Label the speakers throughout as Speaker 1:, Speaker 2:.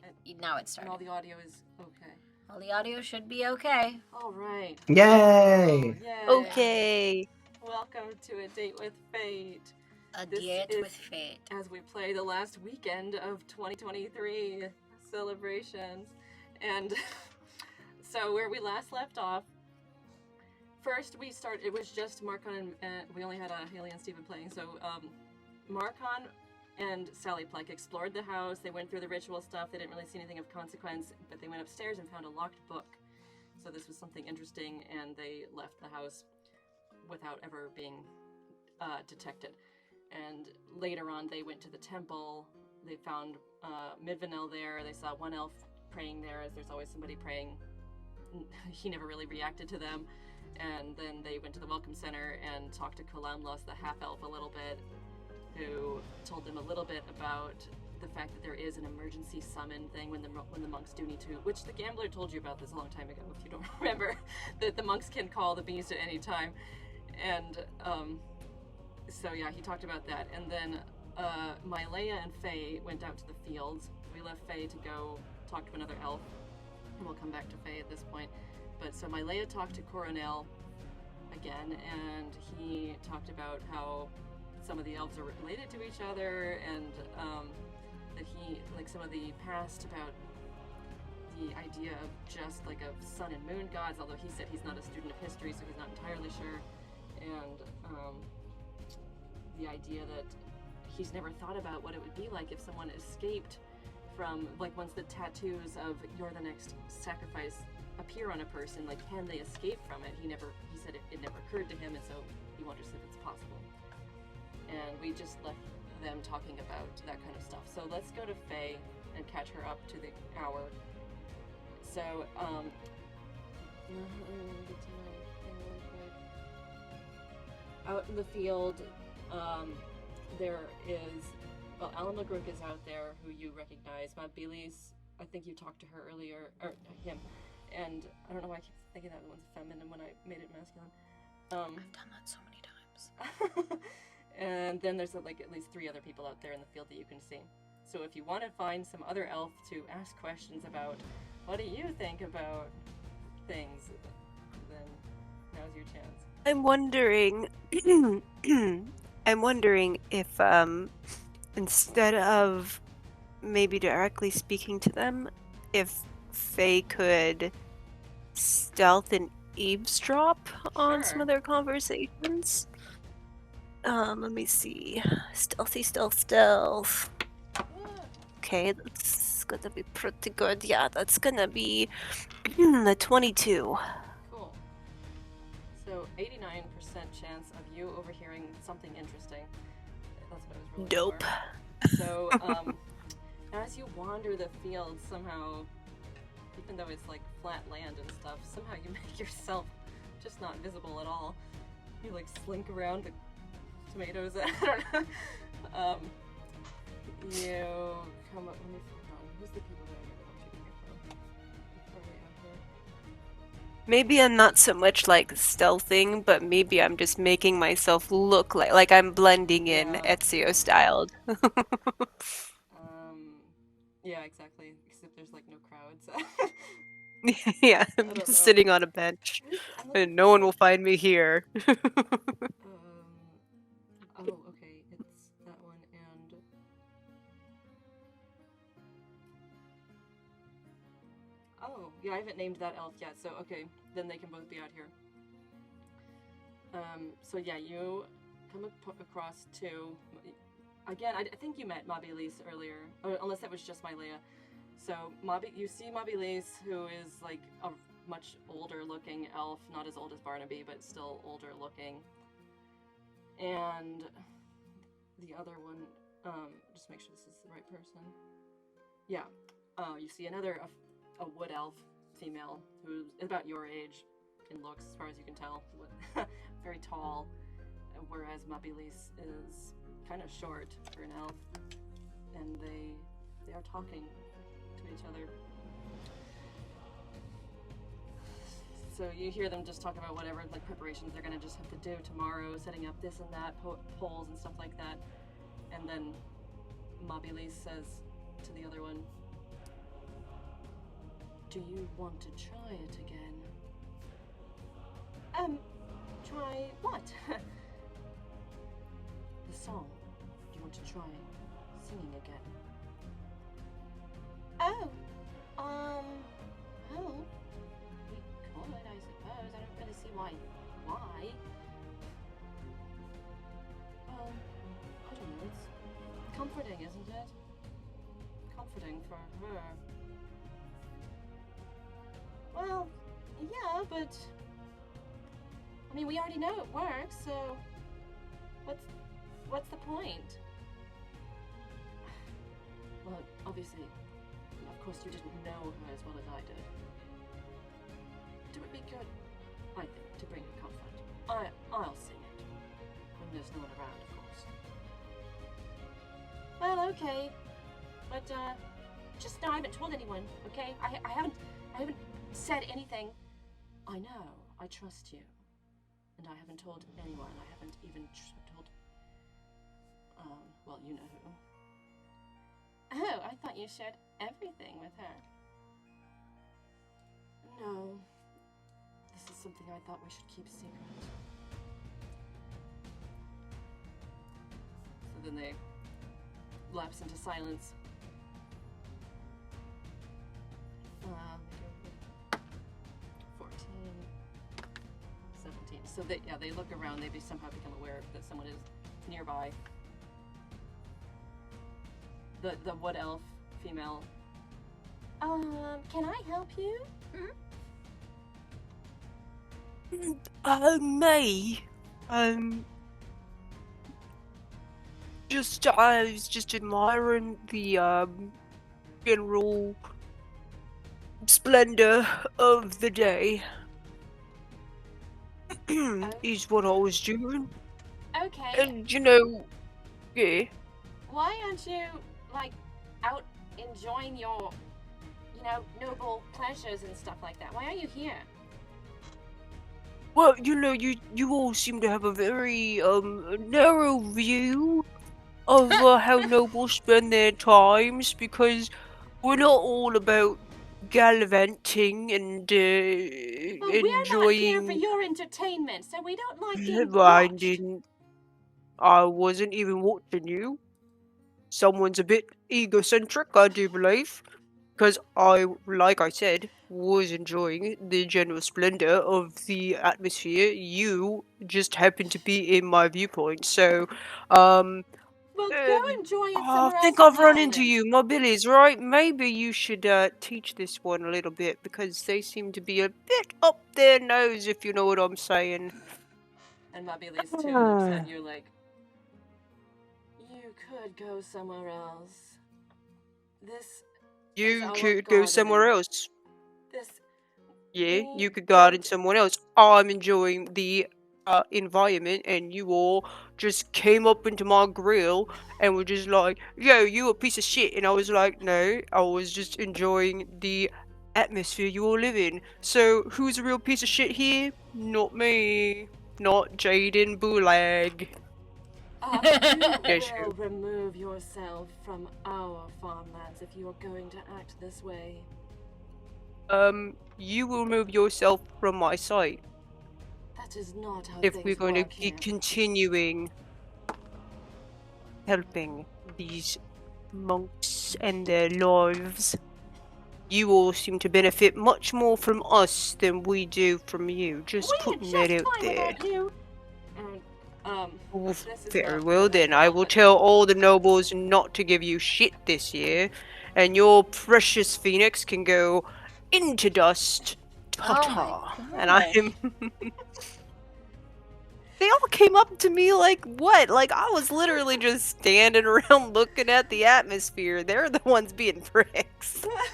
Speaker 1: Alright, now it's
Speaker 2: And all
Speaker 1: started.
Speaker 2: the audio is okay.
Speaker 1: All the audio should be okay.
Speaker 2: All right.
Speaker 3: Yay!
Speaker 2: Yay!
Speaker 4: Okay.
Speaker 2: Welcome to A Date with Fate.
Speaker 1: A
Speaker 2: This
Speaker 1: date
Speaker 2: is-
Speaker 1: with fate.
Speaker 2: As we play the last weekend of 2023 celebrations. And so where we last left off, first it was just Marcon and we only had Haley and Steven playing. So Marcon and Sally Pleck explored the house. They went through the ritual stuff. They didn't really see anything of consequence, but they went upstairs and found a locked book. So this was something interesting, and they left the house without ever being detected. And later on, they went to the temple. They found Midvanel there. They saw one elf praying there, as there's always somebody praying. He never really reacted to them. And then they went to the Welcome Center and talked to Kolamlos, the half-elf, a little bit, who told them a little bit about the fact that there is an emergency summon thing when the monks do need to, which the gambler told you about this a long time ago, if you don't remember, that the monks can call the beast at any time. And so yeah, he talked about that. And then Mylea and Faye went out to the fields. We left Faye to go talk to another elf, and we'll come back to Faye at this point. But so Mylea talked to Coronel again, and he talked about how some of the elves are related to each other, and that he, like, some of the past about the idea of just like of sun and moon gods, although he said he's not a student of history, so he's not entirely sure. And the idea that he's never thought about what it would be like if someone escaped from, like, once the tattoos of "you're the next sacrifice" appear on a person, like, can they escape from it? He said it never occurred to him, and so he wonders if it's possible. And we just left them talking about that kind of stuff. So let's go to Faye and catch her up to the hour. So, out in the field, there is, well, Alan LeGrook is out there, who you recognize. Mabilis, I think you talked to her earlier, or him, and I don't know why I keep thinking that one's feminine when I made it masculine.
Speaker 1: I've done that so many times.
Speaker 2: And then there's like at least 3 other people out there in the field that you can see. So if you want to find some other elf to ask questions about, what do you think about things, then now's your chance.
Speaker 4: I'm wondering if instead of maybe directly speaking to them, if Faye could stealth and eavesdrop on some of their conversations. Let me see. Stealthy, stealth. Okay, that's gonna be pretty good. Yeah, that's gonna be a 22.
Speaker 2: Cool. So 89% chance of you overhearing something interesting. That's what I was rolling
Speaker 4: Dope.
Speaker 2: for. So as you wander the field, somehow, even though it's like flat land and stuff, somehow you make yourself just not visible at all. You like slink around the tomatoes. I don't know. You come up. Let me hold on. Who's the people that I want you to hear from? Before we end here.
Speaker 4: Maybe I'm not so much like stealthing, but maybe I'm just making myself look like I'm blending in Ezio styled.
Speaker 2: Yeah, exactly. Except there's like no crowds.
Speaker 4: Yeah, I'm just sitting on a bench, and no one will find me here.
Speaker 2: Oh, okay, it's that one, and oh, yeah, I haven't named that elf yet, so okay, then they can both be out here. So yeah, you come across 2. Again, I think you met Mabilis earlier, unless that was just Mylea. So you see Mabilis, who is like a much older looking elf, not as old as Barnaby, but still older looking. And the other one, just make sure this is the right person. Yeah, you see another, a wood elf female, who's about your age in looks, as far as you can tell. Very tall, whereas Mabilis is kind of short for an elf, and they are talking to each other. So you hear them just talk about whatever, like, preparations they're gonna just have to do tomorrow, setting up this and that, poles and stuff like that. And then Mabilis says to the other one, do you want to try it again? Try what? The song. Do you want to try singing again? Oh, we could, I suppose. I don't really see why. I don't know, it's comforting, isn't it? Comforting for her. Well, yeah, but I mean, we already know it works, so what's the point? Well, obviously, of course, you didn't know her as well as I did. It would be good, I think, to bring her comfort. I'll sing it when there's no one around, of course. Well, okay, but just know I haven't told anyone. Okay, I haven't said anything. I know, I trust you, and I haven't told anyone. I haven't even told. Well, you know who. Oh, I thought you shared everything with her. No. This is something I thought we should keep secret. So then they lapse into silence. 14, 17. So they look around, they somehow become aware that someone is nearby. The wood elf female. Can I help you?
Speaker 4: Me? I was just admiring the, general splendor of the day. Is what I was doing.
Speaker 2: Okay.
Speaker 4: And, you know, yeah.
Speaker 2: Why aren't you, like, out enjoying your, noble pleasures and stuff like that? Why are you here?
Speaker 4: Well, you know, you all seem to have a very, narrow view of how nobles spend their times, because we're not all about gallivanting and,
Speaker 2: But we're not here for your entertainment, so we don't like being watched.
Speaker 4: I wasn't even watching you. Someone's a bit egocentric, I do believe. Because like I said, was enjoying the general splendor of the atmosphere. You just happened to be in my viewpoint, so,
Speaker 2: Well, go enjoy it somewhere else.
Speaker 4: I think I've run into you, my billies, right? Maybe you should, teach this one a little bit, because they seem to be a bit up their nose, if you know what I'm saying.
Speaker 2: And my billies too looks at you like, you could go somewhere else.
Speaker 4: You could go somewhere else. Yeah, you could
Speaker 2: go
Speaker 4: garden somewhere else. I'm enjoying the environment, and you all just came up into my grill and were just like, yo, you a piece of shit. And I was like, no, I was just enjoying the atmosphere you all live in. So who's a real piece of shit here? Not me. Not Jaden Bulag.
Speaker 2: You will remove yourself from our farmlands if you are going to act this way.
Speaker 4: You will remove yourself from my sight.
Speaker 2: That is not how
Speaker 4: if we're going to
Speaker 2: be
Speaker 4: continuing helping these monks and their lives. You all seem to benefit much more from us than we do from you. Just putting that out there. Very well then, I will tell all the nobles not to give you shit this year, and your precious phoenix can go into dust. Ta-ta. And I'm... They all came up to me like, what? Like, I was literally just standing around looking at the atmosphere. They're the ones being pricks. I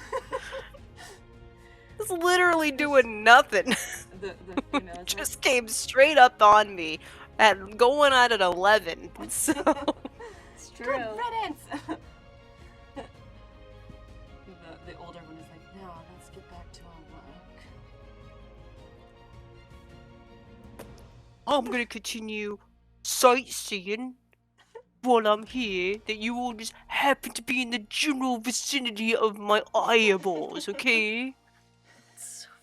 Speaker 4: was literally doing nothing.
Speaker 2: The female
Speaker 4: just came straight up on me. Going at 11, so...
Speaker 1: It's true.
Speaker 2: Good riddance! the older one is like, now let's get back to our work.
Speaker 4: I'm gonna continue sightseeing while I'm here, that you all just happen to be in the general vicinity of my eyeballs, okay?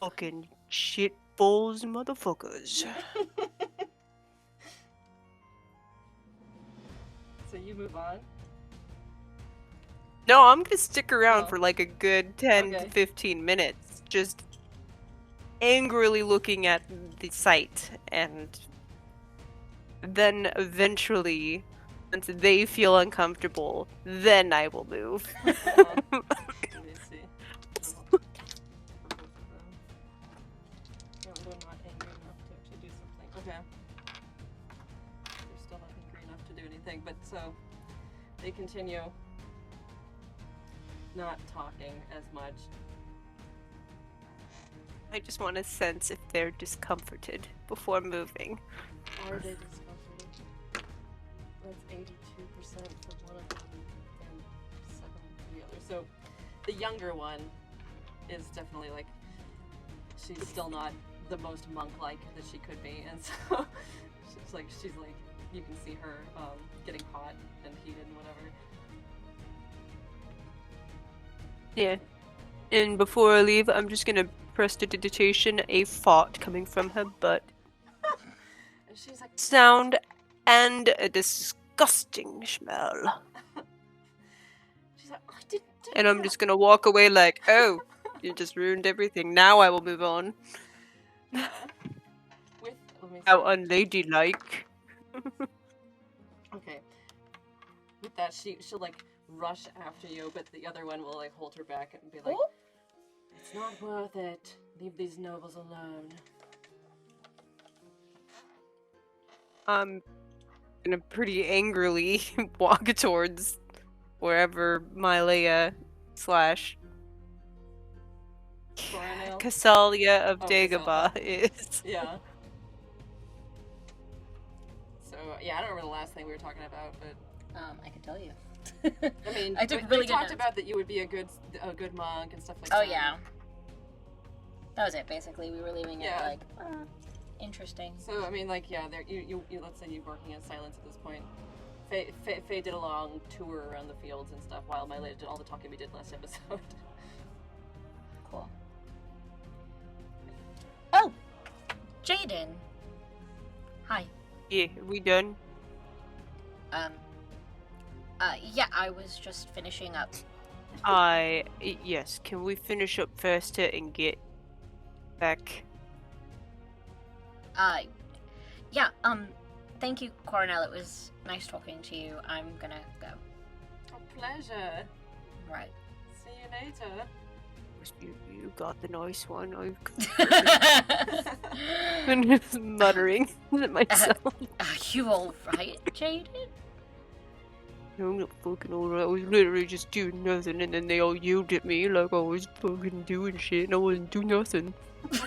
Speaker 4: Fucking shitballs motherfuckers.
Speaker 2: So you move on.
Speaker 4: No, I'm gonna stick around
Speaker 2: Oh.
Speaker 4: for like a good 10
Speaker 2: Okay.
Speaker 4: to 15 minutes, just angrily looking at the site, and then eventually, once they feel uncomfortable, then I will move.
Speaker 2: Let me see. For both of them. No, they're not angry enough to actually do something. Okay. They're still not angry enough to do anything, but so they continue not talking as much.
Speaker 4: I just want to sense if they're discomforted before moving.
Speaker 2: Are they discomforted? That's 82% for one of them and 7 for the other. So the younger one is definitely like, she's still not the most monk-like that she could be, and so she's like you can see her getting hot and heated and whatever.
Speaker 4: Yeah. And before I leave, I'm just gonna prestidigitation a fart coming from her butt.
Speaker 2: And she's like,
Speaker 4: Sound and a disgusting smell.
Speaker 2: she's like, I didn't do
Speaker 4: And I'm
Speaker 2: that."
Speaker 4: just gonna walk away like, oh, you just ruined everything. Now I will move on.
Speaker 2: With, let me see.
Speaker 4: How unladylike.
Speaker 2: Okay. With that, she'll like rush after you, but the other one will like hold her back and be like,
Speaker 1: Oh.
Speaker 2: "It's not worth it. Leave these nobles alone."
Speaker 4: I'm gonna pretty angrily walk towards wherever Mylea slash
Speaker 2: Coronel?
Speaker 4: Casalia of
Speaker 2: Oh,
Speaker 4: Dagobah
Speaker 2: Casalia.
Speaker 4: is.
Speaker 2: Yeah. So yeah, I don't remember the last thing we were talking about, but
Speaker 1: I can tell you.
Speaker 2: I mean,
Speaker 1: I took
Speaker 2: we
Speaker 1: really good
Speaker 2: talked
Speaker 1: notes.
Speaker 2: about that you would be a good monk and stuff like
Speaker 1: Oh
Speaker 2: that.
Speaker 1: yeah. That was it. Basically, we were leaving it
Speaker 2: Yeah.
Speaker 1: like interesting.
Speaker 2: So I mean, like, yeah, there you let's say you're working in silence at this point. Faye did a long tour around the fields and stuff, while my lady did all the talking we did last episode.
Speaker 1: Cool. Oh, Jaden. Hi.
Speaker 4: Yeah, we done?
Speaker 1: Yeah, I was just finishing up.
Speaker 4: Yes, can we finish up first and get back?
Speaker 1: Yeah, thank you, Coronel. It was nice talking to you. I'm gonna go.
Speaker 2: A pleasure.
Speaker 1: Right.
Speaker 2: See you later.
Speaker 4: You got the nice one. I'm just muttering to myself.
Speaker 1: Are you alright, Jaden?
Speaker 4: I'm not fucking alright. I was literally just doing nothing, and then they all yelled at me like I was fucking doing shit, and I wasn't doing nothing. I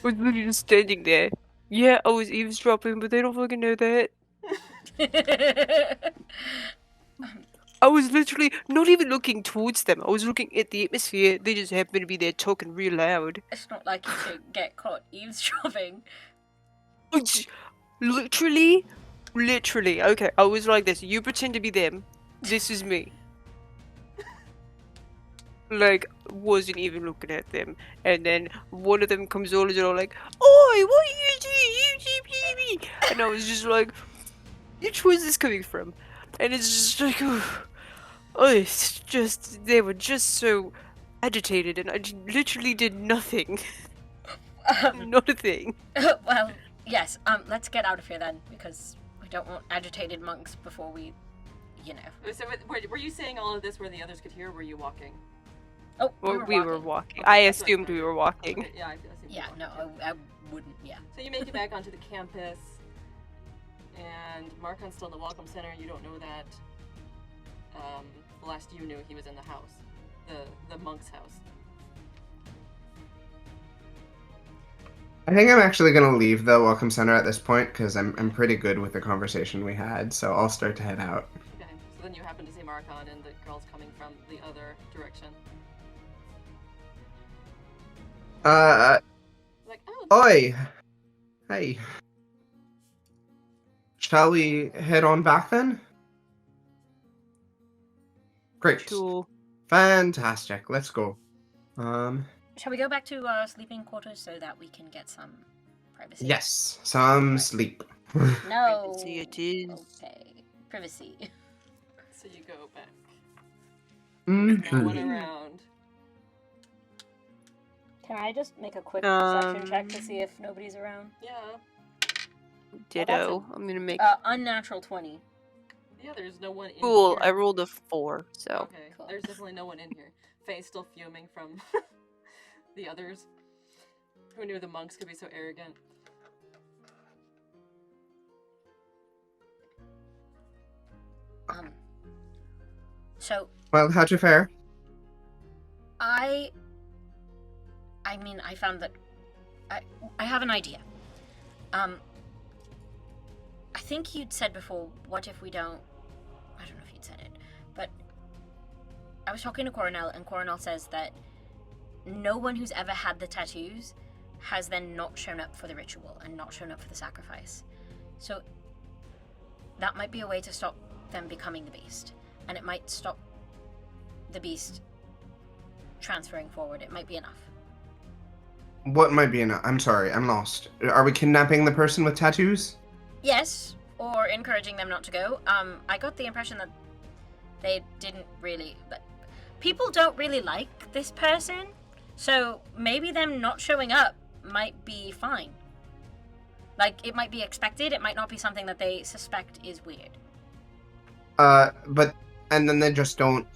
Speaker 4: was literally just standing there. Yeah, I was eavesdropping, but they don't fucking know that. I was literally not even looking towards them. I was looking at the atmosphere. They just happened to be there talking real loud.
Speaker 1: It's not like you should get caught eavesdropping.
Speaker 4: Literally. Okay, I was like this. You pretend to be them. This is me. Like, wasn't even looking at them. And then one of them comes over and they're all like, "Oi, what are you doing? And I was just like, which was this coming from? And it's just like, it's just, they were just so agitated, and I literally did nothing. Not a thing.
Speaker 1: Well, yes, let's get out of here then, because we don't want agitated monks before we, you know.
Speaker 2: So were you saying all of this where the others could hear, or were you walking?
Speaker 1: Oh,
Speaker 4: Well, we were walking.
Speaker 2: Okay,
Speaker 4: I
Speaker 2: that's what I
Speaker 4: assumed
Speaker 2: thought.
Speaker 4: we were walking.
Speaker 2: Okay, yeah, I assumed you
Speaker 1: Yeah,
Speaker 2: were
Speaker 1: no,
Speaker 2: walking.
Speaker 1: I wouldn't, yeah.
Speaker 2: So you make it back onto the campus, and Marcon's still in the Welcome Center. You don't know that. The last you knew, he was in the house, the monk's house.
Speaker 3: I think I'm actually going to leave the Welcome Center at this point because I'm pretty good with the conversation we had, so I'll start to head out.
Speaker 2: Okay, so then you happen to see Marcon and the girls coming from the other direction. Like, oh,
Speaker 3: Oi! Hey. Shall we head on back then? Great.
Speaker 4: Sure.
Speaker 3: Fantastic. Let's go.
Speaker 1: shall we go back to our sleeping quarters so that we can get some privacy?
Speaker 3: Yes, some
Speaker 1: Right.
Speaker 3: sleep.
Speaker 1: No.
Speaker 4: Privacy it is.
Speaker 1: Okay. Privacy.
Speaker 2: So you go back.
Speaker 3: Mhm.
Speaker 2: No one around.
Speaker 1: Can I just make a quick perception check to
Speaker 4: Um,
Speaker 1: see if nobody's around?
Speaker 2: Yeah.
Speaker 4: Ditto. I'm gonna make.
Speaker 1: Unnatural 20.
Speaker 2: Yeah, there's no one in
Speaker 4: Cool.
Speaker 2: here.
Speaker 4: I rolled a 4, so.
Speaker 2: Okay,
Speaker 1: Cool.
Speaker 2: there's definitely no one in here. Faye's still fuming from the others. Who knew the monks could be so arrogant?
Speaker 1: So
Speaker 3: Well, how'd you fare?
Speaker 1: I mean, I found that I have an idea. I think you'd said before, what if we don't... I don't know if you'd said it, but I was talking to Coronel, and Coronel says that no one who's ever had the tattoos has then not shown up for the ritual and not shown up for the sacrifice. So that might be a way to stop them becoming the beast, and it might stop the beast transferring forward. It might be enough.
Speaker 3: What might be enough? I'm sorry, I'm lost. Are we kidnapping the person with tattoos?
Speaker 1: Yes, or encouraging them not to go. I got the impression that they didn't really... People don't really like this person, so maybe them not showing up might be fine. Like, it might be expected, it might not be something that they suspect is weird.
Speaker 3: And then they just don't,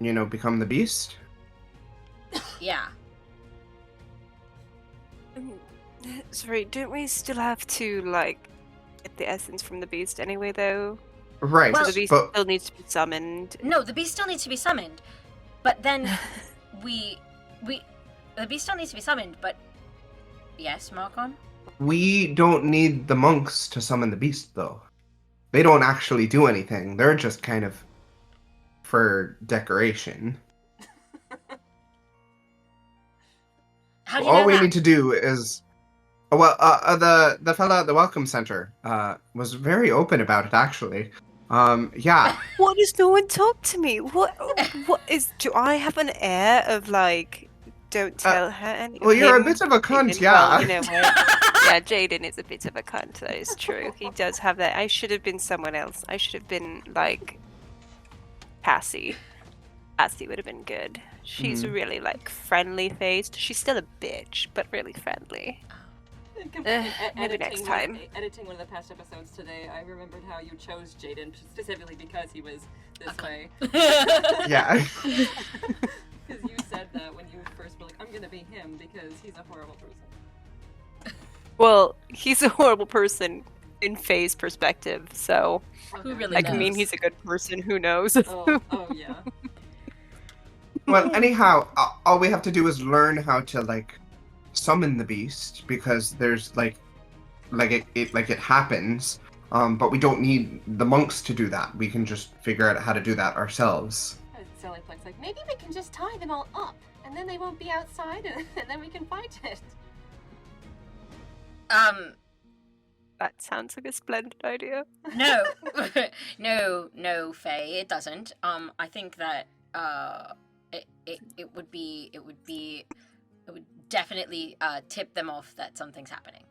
Speaker 3: become the beast?
Speaker 1: Yeah.
Speaker 4: Sorry, don't we still have to, like, get the essence from the beast anyway, though?
Speaker 3: Right,
Speaker 1: Well,
Speaker 4: So the beast
Speaker 3: but
Speaker 4: still needs to be summoned.
Speaker 1: No, the beast still needs to be summoned, but then the beast still needs to be summoned, but... Yes, Marcon?
Speaker 3: we don't need the monks to summon the beast, though. They don't actually do anything. They're just kind of for decoration.
Speaker 1: How do you
Speaker 3: All
Speaker 1: know
Speaker 3: we
Speaker 1: that?
Speaker 3: need to do is... Well, the fella at the Welcome Center was very open about it, actually. Yeah.
Speaker 4: What does no one talk to me? What is... Do I have an air of, like, don't tell her anything?
Speaker 3: Well, you're a bit of a cunt, yeah.
Speaker 4: Well, you know what? Yeah, Jaden is a bit of a cunt, that is true. He does have that. I should have been someone else. I should have been, like, Cassie. Cassie would have been good. She's really, like, friendly-faced. She's still a bitch, but really friendly. Maybe next time.
Speaker 2: Editing one of the past episodes today, I remembered how you chose Jaden specifically because he was this way.
Speaker 3: Yeah.
Speaker 2: Because you said that when you first were like, I'm gonna be him because he's a horrible person.
Speaker 4: Well, he's a horrible person in Faye's perspective, so...
Speaker 1: Who really
Speaker 4: Like, I
Speaker 1: knows?
Speaker 4: mean, he's a good person, who knows?
Speaker 2: Oh yeah.
Speaker 3: Well, anyhow, all we have to do is learn how to, like, summon the beast, because there's, it happens, but we don't need the monks to do that. We can just figure out how to do that ourselves.
Speaker 2: Silly Plex like, maybe we can just tie them all up, and then they won't be outside, and then we can fight it.
Speaker 4: That sounds like a splendid idea.
Speaker 1: No. no, Faye, it doesn't. I think that, it would definitely tip them off that something's happening.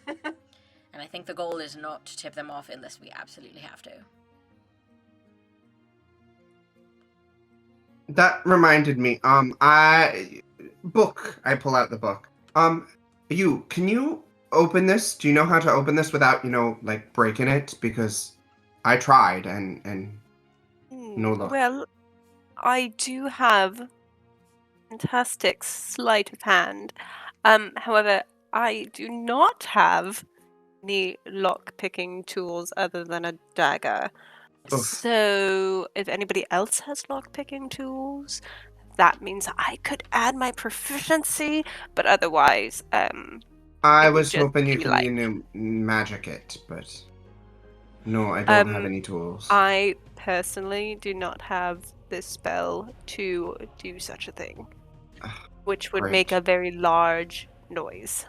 Speaker 1: And I think the goal is not to tip them off unless we absolutely have to.
Speaker 3: That reminded me, I pull out the book. Can you open this? Do you know how to open this without, breaking it? Because I tried and no luck.
Speaker 4: Well, I do have fantastic sleight of hand. However, I do not have any lock-picking tools other than a dagger.
Speaker 3: Oof.
Speaker 4: So, if anybody else has lock-picking tools, that means I could add my proficiency, but otherwise,
Speaker 3: I
Speaker 4: it would
Speaker 3: was
Speaker 4: just
Speaker 3: hoping you
Speaker 4: be
Speaker 3: could
Speaker 4: like-
Speaker 3: magic it, but no, I don't have any tools.
Speaker 4: I personally do not have the spell to do such a thing, which would make
Speaker 3: great.
Speaker 4: a very large noise.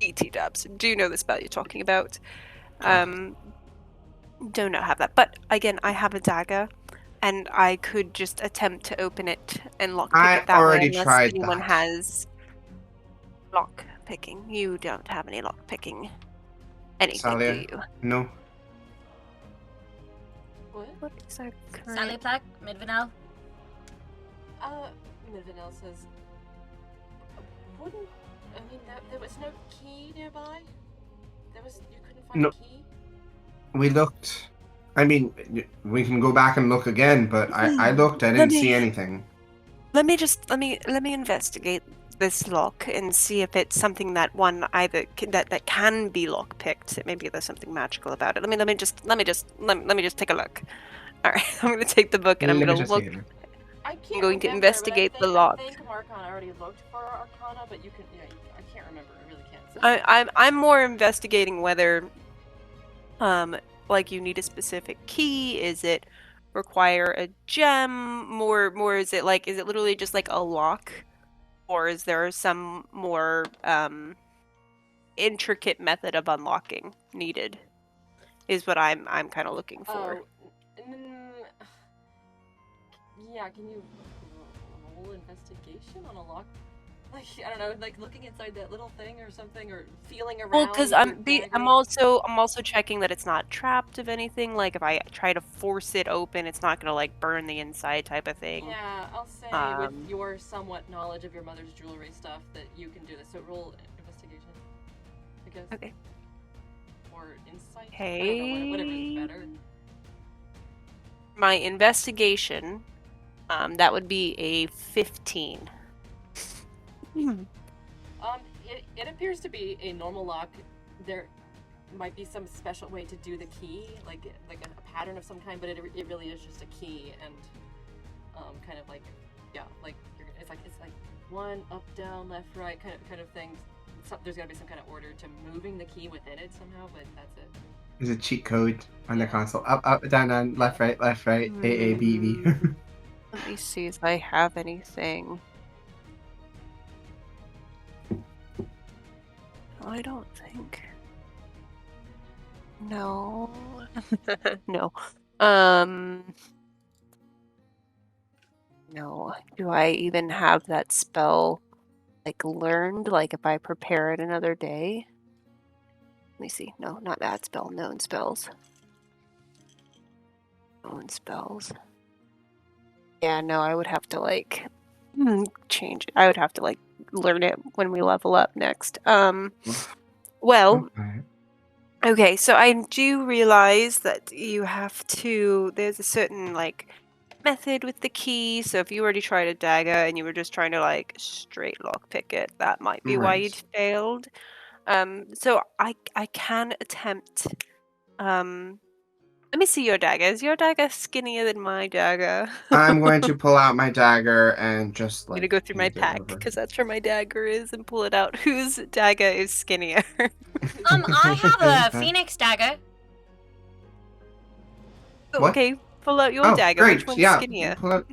Speaker 4: E.T. dubs. Do you know the spell you're talking about? Do not have that. But again, I have a dagger, and I could just attempt to open it and lockpick
Speaker 3: I
Speaker 4: it that way,
Speaker 3: already
Speaker 4: unless
Speaker 3: tried
Speaker 4: anyone
Speaker 3: that.
Speaker 4: has lock picking. You don't have any lock picking anything, do
Speaker 3: Salia?
Speaker 4: you?
Speaker 3: No.
Speaker 2: What?
Speaker 4: What is our current?
Speaker 1: Sally Plaque, Midvanel.
Speaker 2: Midvanel says, wouldn't, I mean, there was no key nearby? You couldn't find
Speaker 3: No.
Speaker 2: a key?
Speaker 3: We looked. I mean, we can go back and look again, but I looked. I
Speaker 4: Let
Speaker 3: didn't
Speaker 4: me-
Speaker 3: see anything.
Speaker 4: Let me investigate this lock and see if it's something that one either that can be lock picked. Maybe there's something magical about it. Let me just take a look. All right, I'm gonna take the book and I'm
Speaker 3: Let me
Speaker 4: gonna
Speaker 3: just
Speaker 4: look.
Speaker 3: take a look.
Speaker 2: I can't
Speaker 4: going to
Speaker 2: remember, but
Speaker 4: investigate the lock.
Speaker 2: I think Marcon already looked for Arcana, but you can, I can't remember. I really can't. So.
Speaker 4: I'm more investigating whether, like you need a specific key. Is it require a gem? More is it literally just like a lock, or is there some more intricate method of unlocking needed? Is what I'm kind of looking for.
Speaker 2: Yeah, can you roll investigation on a lock? Like, I don't know, like looking inside that little thing or something, or feeling around.
Speaker 4: Well, because
Speaker 2: with your
Speaker 4: I'm
Speaker 2: dagger?
Speaker 4: also checking that it's not trapped of anything. Like if I try to force it open, it's not gonna like burn the inside type of thing.
Speaker 2: Yeah, I'll say with your somewhat knowledge of your mother's jewelry stuff that you can do this. So roll investigation, I guess.
Speaker 4: Okay.
Speaker 2: Or insight.
Speaker 4: Okay.
Speaker 2: I don't know, whatever is better.
Speaker 4: My investigation, that would be a 15.
Speaker 2: It appears to be a normal lock. There might be some special way to do the key, like a pattern of some kind, but it really is just a key, and kind of like, yeah, like it's like one up, down, left, right, kind of thing. There's gotta be some kind of order to moving the key within it somehow, but that's it.
Speaker 3: There's a cheat code on the
Speaker 2: Yeah.
Speaker 3: console. Up, down, down, left, right, A, A, B, B.
Speaker 4: Let me see if I have anything. I don't think. No. No. No. Do I even have that spell learned? Like if I prepare it another day? Let me see. No, not that spell. Known spells. Known spells. Yeah, no, I would have to change it. I would have to learn it when we level up next. Well, okay, so I do realize that you have to. There's a certain method with the key. So if you already tried a dagger and you were just trying to straight lockpick it, that might be why you'd failed. So I can attempt. Let me see your dagger. Is your dagger skinnier than my dagger?
Speaker 3: I'm going to pull out my dagger and just
Speaker 4: I'm gonna go through my pack because that's where my dagger is and pull it out. Whose dagger is skinnier?
Speaker 1: I have a phoenix dagger.
Speaker 3: What?
Speaker 4: Okay, pull out your dagger.
Speaker 3: Great.
Speaker 4: Which one's
Speaker 3: Yeah,
Speaker 4: skinnier?
Speaker 3: pull out.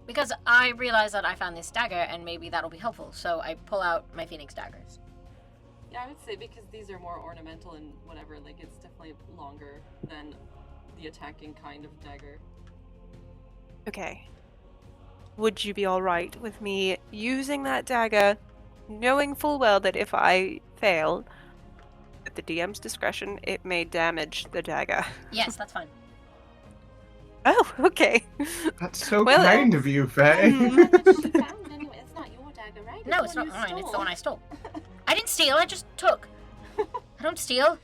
Speaker 1: Because I realized that I found this dagger and maybe that'll be helpful. So I pull out my phoenix daggers.
Speaker 2: Yeah, I would say because these are more ornamental and whatever, it's definitely longer than the attacking kind of dagger.
Speaker 4: Okay. Would you be alright with me using that dagger, knowing full well that if I fail, at the DM's discretion, it may damage the dagger?
Speaker 1: Yes, that's fine.
Speaker 4: Oh, okay.
Speaker 3: That's so
Speaker 4: Well,
Speaker 3: kind of you, Faye.
Speaker 2: It's not your dagger, right?
Speaker 1: No, it's not mine. It's the one I stole. I didn't steal. I just took. I don't steal.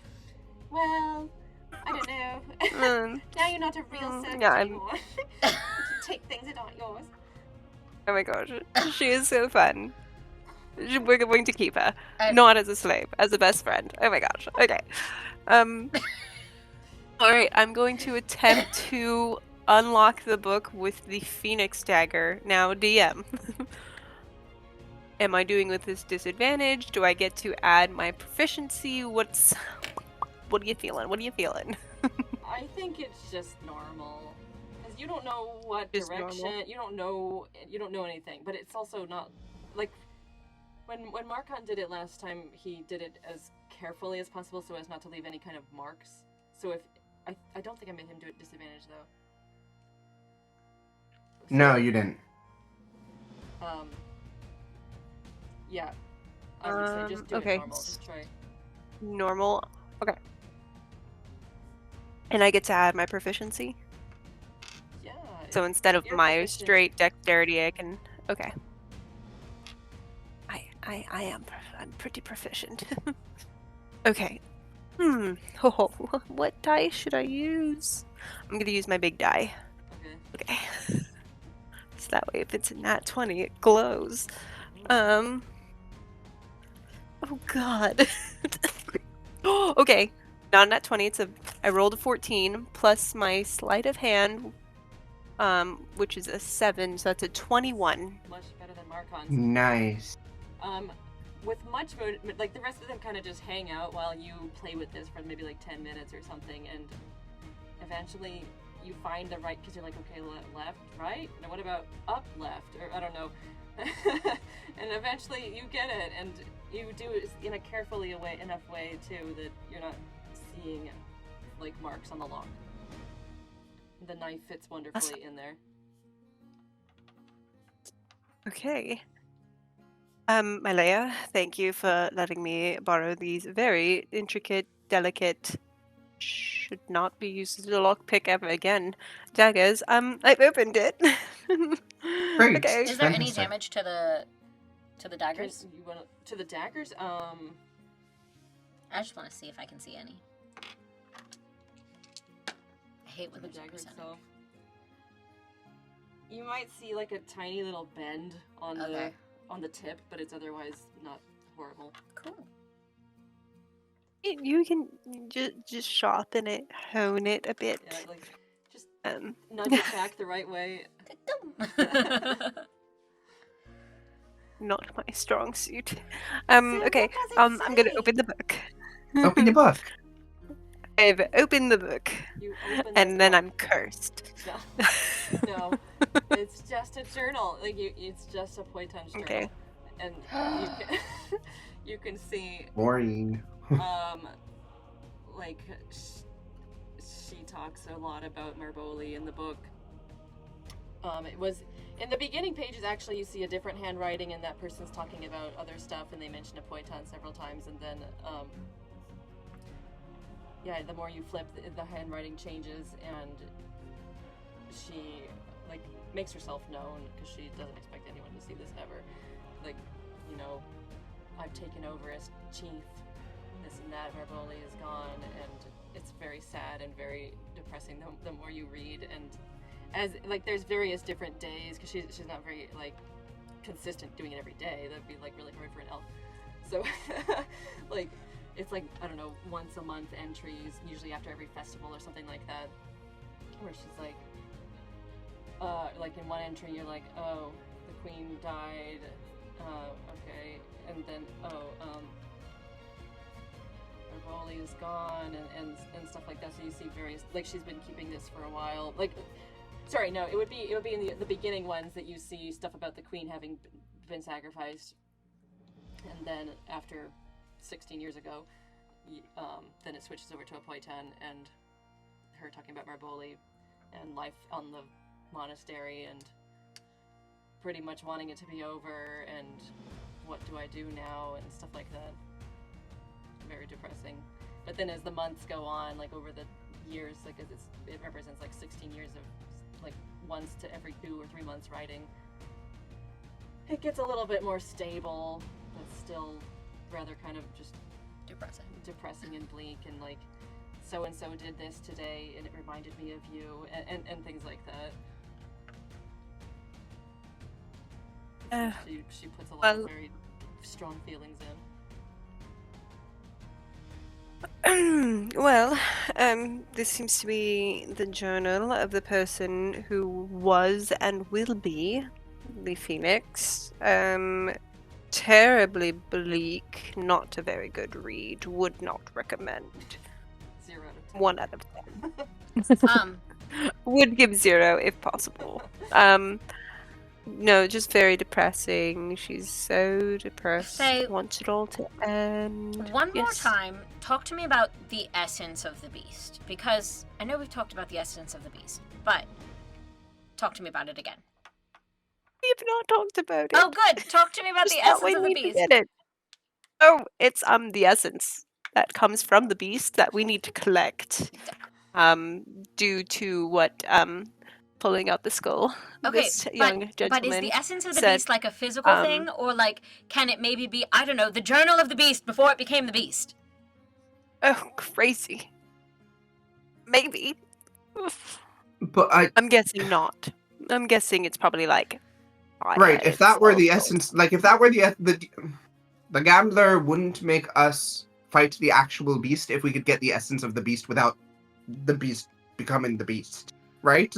Speaker 2: Well, I don't know. Now you're not a real servant anymore. You take things that aren't yours.
Speaker 4: Oh my gosh, she is so fun. We're going to keep her, not as a slave, as a best friend. Oh my gosh. Okay. All right. I'm going to attempt to unlock the book with the Phoenix dagger. Now, DM. Am I doing with this disadvantage? Do I get to add my proficiency? What are you feeling? What are you feeling?
Speaker 2: I think it's just normal. Because you don't know what
Speaker 4: Just
Speaker 2: direction,
Speaker 4: normal?
Speaker 2: you don't know anything. But it's also not, when Marcon did it last time, he did it as carefully as possible so as not to leave any kind of marks. So if, I don't think I made him do it disadvantage though.
Speaker 3: No, you didn't.
Speaker 2: Yeah. I would say just do
Speaker 4: okay.
Speaker 2: it normal. Just try.
Speaker 4: Normal. Okay. And I get to add my proficiency.
Speaker 2: Yeah.
Speaker 4: So instead of
Speaker 2: you're
Speaker 4: my
Speaker 2: proficient.
Speaker 4: straight dexterity, I can. Okay. I'm pretty proficient. Okay. Oh, what die should I use? I'm gonna use my big die.
Speaker 2: Okay.
Speaker 4: Okay. So that way, if it's a nat 20, it glows. Oh God. Okay. Not a nat 20. I rolled a 14 plus my sleight of hand, which is a 7, so that's a 21.
Speaker 2: Much better than Marcon's.
Speaker 3: Nice.
Speaker 2: With much mode, like the rest of them kind of just hang out while you play with this for maybe like 10 minutes or something, and eventually you find the right, because you're like, okay, left, right, and what about up, left, or I don't know. And eventually you get it, and you do it in a carefully enough way too that you're not seeing like marks on the lock. The knife fits wonderfully in there.
Speaker 4: Okay. Malaya, thank you for letting me borrow these very intricate, delicate, should not be used as a lockpick ever again, daggers. I've opened it.
Speaker 3: Great.
Speaker 4: Okay.
Speaker 1: Is there any
Speaker 3: Fantastic.
Speaker 1: damage to the daggers?
Speaker 2: You want to the daggers?
Speaker 1: I just want to see if I can see any. I hate when
Speaker 2: The
Speaker 1: there's a
Speaker 2: daggers
Speaker 1: percentage.
Speaker 2: itself. You might see like a tiny little bend on
Speaker 1: Okay.
Speaker 2: the tip, but it's otherwise not horrible.
Speaker 1: Cool.
Speaker 4: You can just sharpen it, hone it a bit.
Speaker 2: Yeah, like just
Speaker 4: Um,
Speaker 2: nudge it back the right way.
Speaker 4: not my strong suit. Okay. I'm gonna open the book.
Speaker 3: Open the book.
Speaker 4: I've opened the book,
Speaker 2: You open
Speaker 4: and
Speaker 2: this
Speaker 4: then
Speaker 2: book.
Speaker 4: I'm cursed.
Speaker 2: No, it's just a journal. Like it's just a Poiton journal.
Speaker 4: Okay.
Speaker 2: And you can see
Speaker 3: Boring.
Speaker 2: like she talks a lot about Marboli in the book. It was in the beginning pages. Actually, you see a different handwriting, and that person's talking about other stuff, and they mention a Poiton several times, and then yeah, the more you flip, the handwriting changes, and she like makes herself known because she doesn't expect anyone to see this ever. Like, you know, I've taken over as chief, this and that, Marboli is gone, and it's very sad and very depressing the more you read. And as like there's various different days, because she's not very like consistent doing it every day. That'd be like really hard for an elf. So like it's like, I don't know, once a month entries, usually after every festival or something like that, where she's like in one entry you're like, oh, the queen died, okay, and then Marboli is gone, and stuff like that. So you see various, like she's been keeping this for a while. Like, sorry, no, it would be in the beginning ones that you see stuff about the queen having been sacrificed, and then after 16 years ago, then it switches over to a Poiton and her talking about Marboli and life on the monastery and pretty much wanting it to be over and what do I do now and stuff like that. Very depressing. But then as the months go on, like over the years, like it represents like 16 years of like once to every 2 or 3 months writing. It gets a little bit more stable, but still rather kind of just depressing and bleak, and like so and so did this today and it reminded me of you, and things like that. She puts a lot of very strong feelings in.
Speaker 4: Well, this seems to be the journal of the person who was and will be the Phoenix. Terribly bleak, not a very good read, would not recommend.
Speaker 2: 0 out of 10.
Speaker 4: 1 out of 10. Would give 0 if possible. No, just very depressing. She's so depressed.
Speaker 1: Faye,
Speaker 4: wants it all to end.
Speaker 1: One more
Speaker 4: Yes.
Speaker 1: time, talk to me about the essence of the beast, because I know we've talked about the essence of the beast, but talk to me about it again.
Speaker 4: We've not talked about it.
Speaker 1: Oh, good. Talk to me about
Speaker 4: Just
Speaker 1: the
Speaker 4: that
Speaker 1: essence
Speaker 4: we
Speaker 1: of the
Speaker 4: need to
Speaker 1: beast.
Speaker 4: get it. Oh, it's the essence that comes from the beast that we need to collect. Due to what pulling out the skull.
Speaker 1: Okay,
Speaker 4: This young
Speaker 1: but is
Speaker 4: gentleman
Speaker 1: the essence of the
Speaker 4: said,
Speaker 1: beast like a physical thing, or like can it maybe be, I don't know, the journal of the beast before it became the beast?
Speaker 4: "Oh, crazy. Maybe."
Speaker 3: But
Speaker 4: I'm guessing not. I'm guessing it's probably like
Speaker 3: right, if that were the essence,
Speaker 4: essence.
Speaker 3: like if that were the gambler wouldn't make us fight the actual beast if we could get the essence of the beast without the beast becoming the beast, right?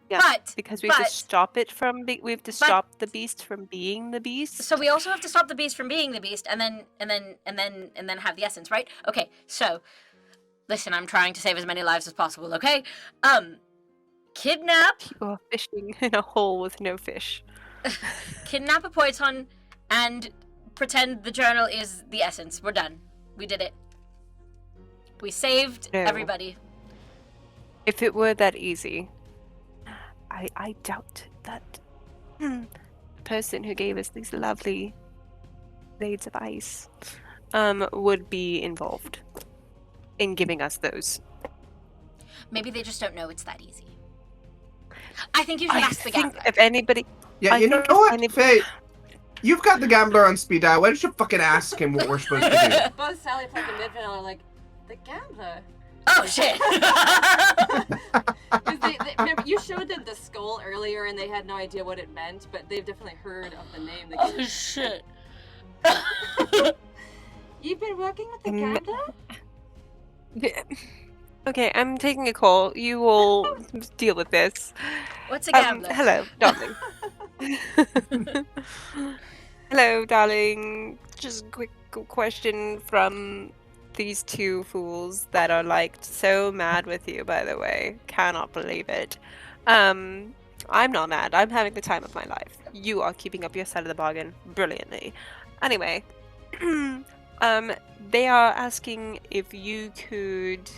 Speaker 4: Yeah,
Speaker 1: But
Speaker 4: because we have to stop it from we have to stop the beast from being the beast.
Speaker 1: So we also have to stop the beast from being the beast, and then have the essence, right? Okay, so listen, I'm trying to save as many lives as possible, okay? Kidnap
Speaker 4: You are fishing in a hole with no fish.
Speaker 1: kidnap a Poiton and pretend the journal is the essence. We're done. We did it. We saved
Speaker 4: No.
Speaker 1: everybody.
Speaker 4: If it were that easy, I doubt that the person who gave us these lovely blades of ice would be involved in giving us those.
Speaker 1: Maybe they just don't know it's that easy. I think you should ask the gambler.
Speaker 4: If anybody...
Speaker 3: Yeah, you know what, Faye? You've got the gambler on speed dial. Why don't you fucking ask him what we're supposed to do?
Speaker 2: Both Sally Plug and Midvale are like, the gambler?
Speaker 1: Oh, shit!
Speaker 2: Remember, you showed them the skull earlier and they had no idea what it meant, but they've definitely heard of the name.
Speaker 1: Oh, shit.
Speaker 2: You've been working with the gambler?
Speaker 4: Okay, I'm taking a call. You will deal with this.
Speaker 1: What's a gambler?
Speaker 4: Hello, darling. Hello, darling. Just a quick question from these two fools that are like so mad with you, by the way. Cannot believe it. I'm not mad. I'm having the time of my life. You are keeping up your side of the bargain brilliantly. Anyway, they are asking if you could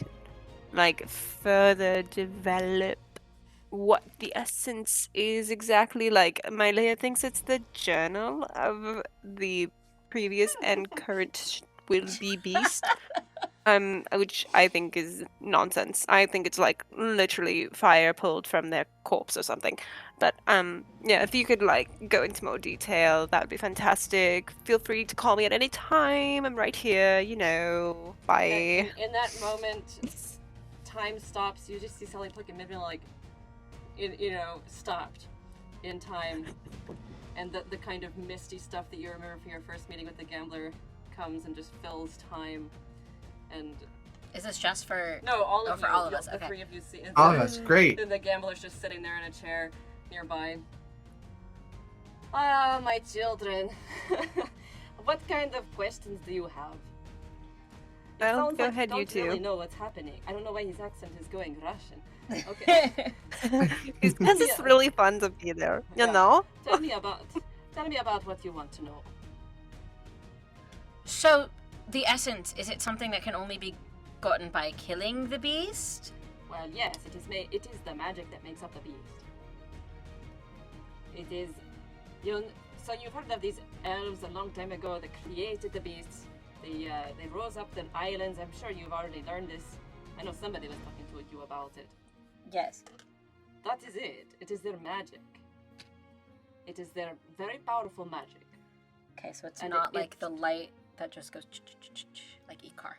Speaker 4: like further develop what the essence is exactly. Like, Mylea thinks it's the journal of the previous and current will-be beast, which I think is nonsense. I think it's like literally fire pulled from their corpse or something. But yeah, if you could like go into more detail, that would be fantastic. Feel free to call me at any time. I'm right here, you know. Bye.
Speaker 2: In that moment, time stops. You just see Sally Plug and Midvale like, stopped in time, and the kind of misty stuff that you remember from your first meeting with the gambler comes and just fills time. And
Speaker 1: is this just for
Speaker 2: all of
Speaker 1: us?
Speaker 2: The
Speaker 1: okay.
Speaker 2: three of you see.
Speaker 3: Oh, that's great.
Speaker 2: And the gambler's just sitting there in a chair nearby. Ah, my children. What kind of questions do you have?
Speaker 4: Well, go ahead, you two.
Speaker 2: I don't really know what's happening. I don't know why his accent is going Russian. Okay.
Speaker 4: Because it's really fun to be there, you know?
Speaker 2: Tell me about what you want to know.
Speaker 1: So, the essence, is it something that can only be gotten by killing the beast?
Speaker 2: Well, yes, it is the magic that makes up the beast. It is, so you've heard of these elves a long time ago that created the beasts. They rose up the islands. I'm sure you've already learned this. I know somebody was talking to you about it.
Speaker 1: Yes.
Speaker 2: That is it. It is their magic. It is their very powerful magic.
Speaker 1: Okay, so it's not like the light that just goes like e-car.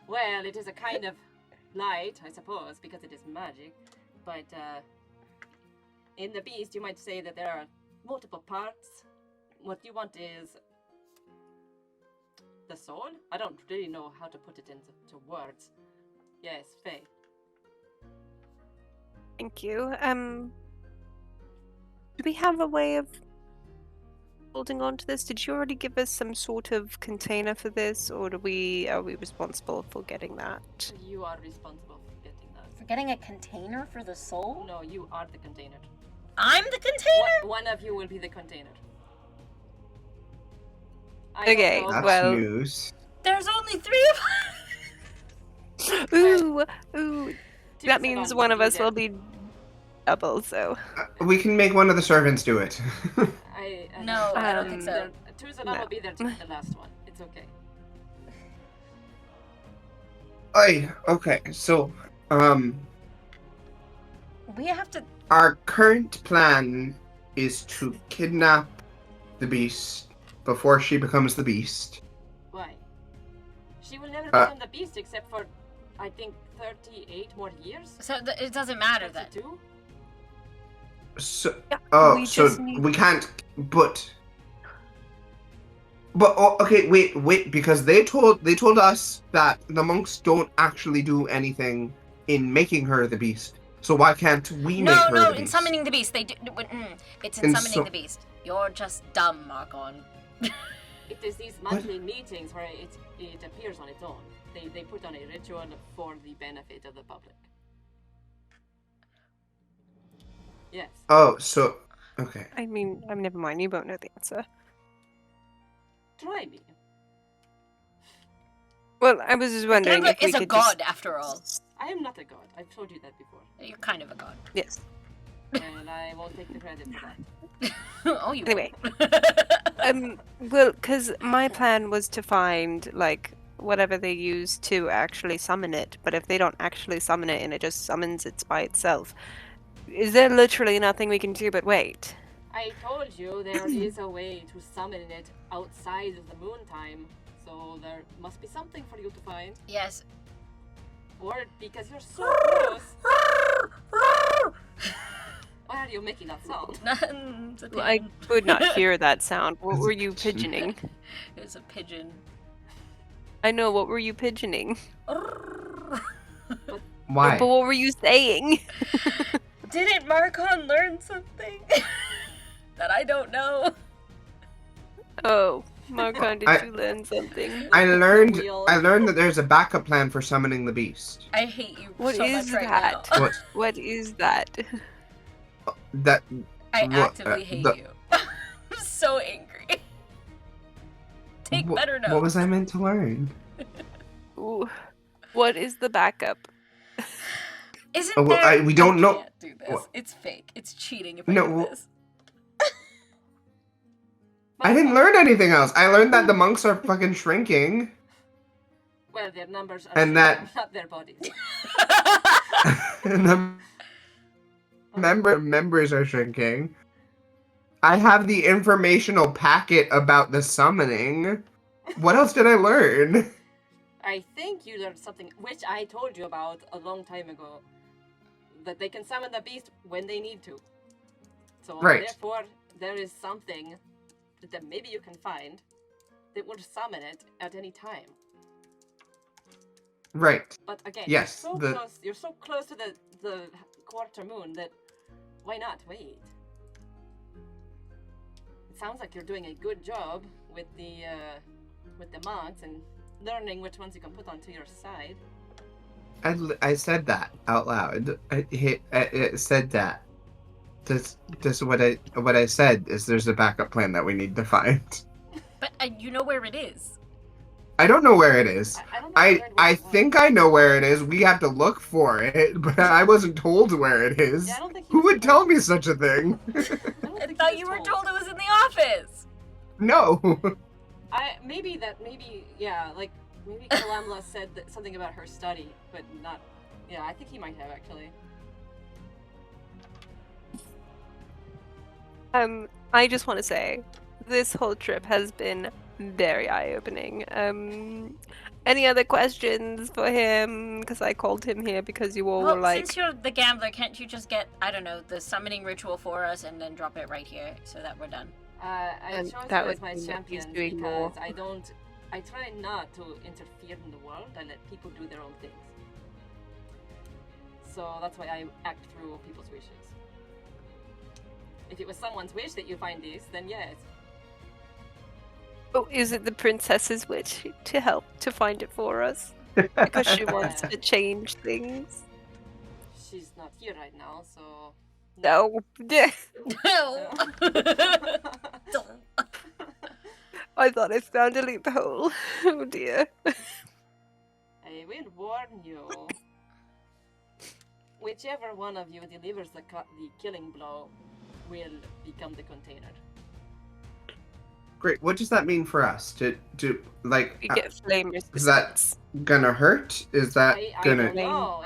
Speaker 2: Well, it is a kind of light, I suppose, because it is magic. But in the beast, you might say that there are multiple parts. What you want is the soul? I don't really know how to put it into words. Yes, Faye.
Speaker 4: Thank you. Do we have a way of holding on to this? Did you already give us some sort of container for this, or are we responsible for getting that?
Speaker 2: You are responsible for getting that.
Speaker 1: For getting a container for the soul?
Speaker 2: No, you are the container.
Speaker 1: I'm the container?
Speaker 2: One of you will be the container.
Speaker 4: Okay,
Speaker 3: that's
Speaker 4: well,
Speaker 3: news.
Speaker 1: There's only 3 of us.
Speaker 4: Ooh. That means one of us will be double, so
Speaker 3: We can make one of the servants do it.
Speaker 1: No, I don't think so.
Speaker 2: Two's and I'll be there to be the last one. It's okay.
Speaker 3: Okay, so,
Speaker 1: We have to.
Speaker 3: our current plan is to kidnap the beast before she becomes the beast.
Speaker 2: Why? She will never become the beast except for, I think, 38 more years?
Speaker 1: So it doesn't matter then.
Speaker 2: 32?
Speaker 3: So,
Speaker 4: we
Speaker 3: so
Speaker 4: just need-
Speaker 3: we can't, but okay, wait, because they told us that the monks don't actually do anything in making her the beast. So why can't we make her the
Speaker 1: No,
Speaker 3: beast?
Speaker 1: in summoning the beast, they do. It's in summoning the beast. You're just dumb, Marcon.
Speaker 2: It is these monthly meetings where it appears on its own. They put on a ritual for the benefit of the public. Yes.
Speaker 3: Oh, so okay.
Speaker 4: I mean, never mind. You won't know the answer.
Speaker 2: Try me.
Speaker 4: Well, I was just wondering
Speaker 1: Gambler
Speaker 4: if we
Speaker 1: is a
Speaker 4: could
Speaker 1: god, after all.
Speaker 2: I am not a god. I've told you that before.
Speaker 1: You're kind of a god.
Speaker 4: Yes.
Speaker 2: And I won't take the credit for that.
Speaker 1: Oh, you.
Speaker 4: Anyway.
Speaker 1: won't.
Speaker 4: Well, because my plan was to find, like, whatever they use to actually summon it, but if they don't actually summon it and it just summons it by itself, is there literally nothing we can do but wait?
Speaker 2: I told you there is a way to summon it outside of the moon time, so there must be something for you to find.
Speaker 1: Yes.
Speaker 2: Or because you're so close. Why are you making that sound?
Speaker 1: It's a
Speaker 4: Well, I
Speaker 1: pigeon.
Speaker 4: could not hear that sound. What were you pigeoning?
Speaker 1: It's a pigeon.
Speaker 4: I know, what were you pigeoning?
Speaker 3: Why?
Speaker 4: But what were you saying?
Speaker 1: Didn't Marcon learn something that I don't know?
Speaker 4: Oh, Marcon, did
Speaker 3: I-
Speaker 4: you learn something?
Speaker 3: I learned that there's a backup plan for summoning the beast.
Speaker 1: I hate you
Speaker 4: What
Speaker 1: so
Speaker 4: is
Speaker 1: much right
Speaker 4: that?
Speaker 1: now.
Speaker 3: What?
Speaker 4: What is that?
Speaker 3: That
Speaker 1: I
Speaker 3: What,
Speaker 1: actively hate
Speaker 3: the-
Speaker 1: you. I'm so angry. Take better notes.
Speaker 3: What was I meant to learn?
Speaker 4: Ooh. What is the backup?
Speaker 1: Isn't
Speaker 3: Oh, well,
Speaker 1: there?
Speaker 3: we don't
Speaker 1: I
Speaker 3: know-
Speaker 1: can't do this.
Speaker 3: What?
Speaker 1: It's fake. It's cheating if I
Speaker 3: No,
Speaker 1: do
Speaker 3: well-
Speaker 1: this.
Speaker 3: I didn't learn anything else. I learned that the monks are fucking shrinking.
Speaker 2: Well, their numbers are
Speaker 3: And
Speaker 2: shrinking,
Speaker 3: that-
Speaker 2: not their bodies.
Speaker 3: And the members are shrinking. I have the informational packet about the summoning. What else did I learn?
Speaker 2: I think you learned something which I told you about a long time ago. That they can summon the beast when they need to. So
Speaker 3: Right.
Speaker 2: therefore, there is something that maybe you can find that would summon it at any time.
Speaker 3: Right.
Speaker 2: But again,
Speaker 3: Yes,
Speaker 2: you're so close to the quarter moon that why not wait? It sounds like you're doing a good job with the monks and learning which ones you can put onto your side.
Speaker 3: I said that out loud. I said that. This what I said is there's a backup plan that we need to find.
Speaker 1: But you know where it is.
Speaker 3: I don't know where it is.
Speaker 2: I don't know where
Speaker 3: I
Speaker 2: it was.
Speaker 3: think I know where it is. We have to look for it, but I wasn't told where it is.
Speaker 2: Yeah, I don't think he
Speaker 3: Who
Speaker 2: was
Speaker 3: would
Speaker 2: told.
Speaker 3: tell me such a thing?
Speaker 2: I don't
Speaker 1: I
Speaker 2: think
Speaker 1: thought
Speaker 2: he
Speaker 1: you
Speaker 2: was
Speaker 1: were told it was in the office.
Speaker 3: No.
Speaker 2: Maybe Callabra said something about her study, but not. Yeah, I think he might have actually.
Speaker 4: I just want to say, this whole trip has been very eye-opening. Any other questions for him? Because I called him here because you all
Speaker 1: Well,
Speaker 4: were like,
Speaker 1: since you're the gambler, can't you just get, I don't know, the summoning ritual for us and then drop it right here so that we're done?
Speaker 2: I
Speaker 4: And
Speaker 2: chose
Speaker 4: that
Speaker 2: you as
Speaker 4: would
Speaker 2: my
Speaker 4: mean that
Speaker 2: champion
Speaker 4: he's doing
Speaker 2: because
Speaker 4: more.
Speaker 2: I try not to interfere in the world. I let people do their own things. So that's why I act through people's wishes. If it was someone's wish that you find this, then yes.
Speaker 4: oh, is it the princess's wish to help to find it for us? Because she wants to change things.
Speaker 2: She's not here right now, so.
Speaker 4: No. I thought I found a loophole. Oh dear.
Speaker 2: I will warn you. whichever one of you delivers the killing blow will become the container.
Speaker 3: Great. What does that mean for us? To like?
Speaker 4: You get flame
Speaker 3: Is
Speaker 4: resistance.
Speaker 3: that gonna hurt? Is that
Speaker 2: I
Speaker 3: gonna?
Speaker 2: don't know.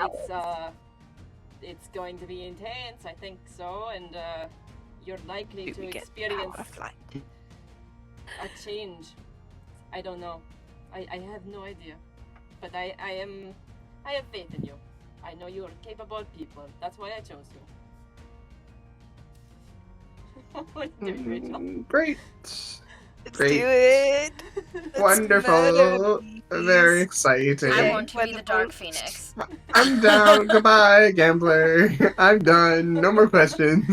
Speaker 2: It's going to be intense. I think so, and you're likely to
Speaker 4: You get
Speaker 2: experience
Speaker 4: power flight.
Speaker 2: a change. I don't know. I have no idea, but I have faith in you. I know you are capable people. That's why I chose you. What are you doing, Rachel?
Speaker 3: Great.
Speaker 4: Let's
Speaker 3: Great.
Speaker 4: do it. Let's
Speaker 3: Wonderful.
Speaker 4: murder
Speaker 3: Very
Speaker 4: these.
Speaker 3: exciting.
Speaker 1: I
Speaker 4: Okay.
Speaker 1: want to be the Dark Phoenix.
Speaker 3: I'm down. Goodbye, gambler. I'm done. No more questions.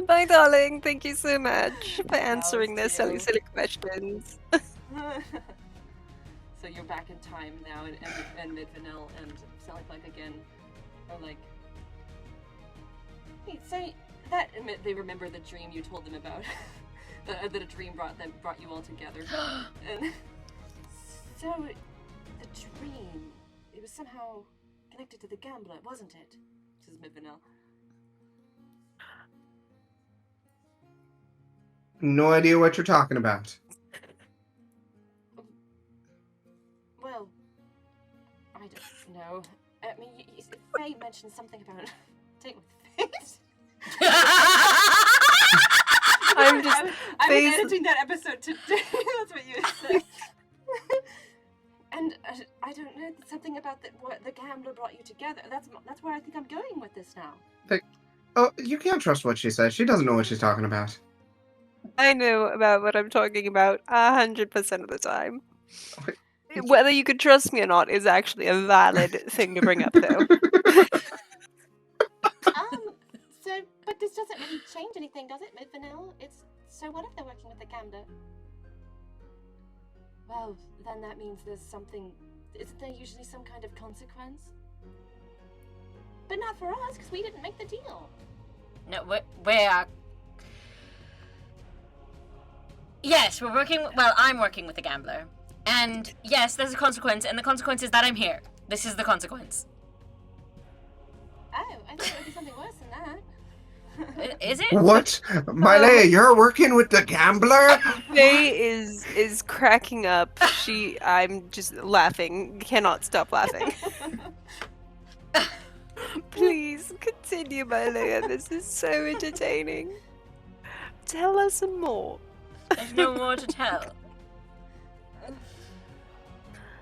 Speaker 4: Bye, darling. Thank you so much for answering their
Speaker 2: see
Speaker 4: silly,
Speaker 2: you.
Speaker 4: silly questions.
Speaker 2: So you're back in time now, and Midvanel and Seliplex again are like, hey, so that they remember the dream you told them about, that a dream brought you all together, and so the dream, it was somehow connected to the gambler, wasn't it? Says Midvanel.
Speaker 3: No idea what you're talking about.
Speaker 2: Well, I don't know. I mean, Faye mentioned something about date with Faye.
Speaker 4: I'm just.
Speaker 2: I was
Speaker 4: Faye's-
Speaker 2: editing that episode today. That's what you said. And I don't know, something about what the gambler brought you together. That's where I think I'm going with this now.
Speaker 3: Oh, you can't trust what she says. She doesn't know what she's talking about.
Speaker 4: I know about what I'm talking about 100% of the time. Whether you could trust me or not is actually a valid thing to bring up, though.
Speaker 2: So, but this doesn't really change anything, does it, Midvanel? So what if they're working with the gambler? Well, then that means there's something. Isn't there usually some kind of consequence? But not for us, because we didn't make the deal.
Speaker 1: No, we're yes, we're working. Well, I'm working with the gambler, and yes, there's a consequence, and the consequence is that I'm here. This is the consequence.
Speaker 2: Oh, I thought it would be something worse than that.
Speaker 1: Is it?
Speaker 3: What? Miley, you're working with the gambler?
Speaker 4: Faye is cracking up. I'm just laughing. Cannot stop laughing. Please continue, Miley. This is so entertaining. Tell us some more.
Speaker 1: There's no more to tell.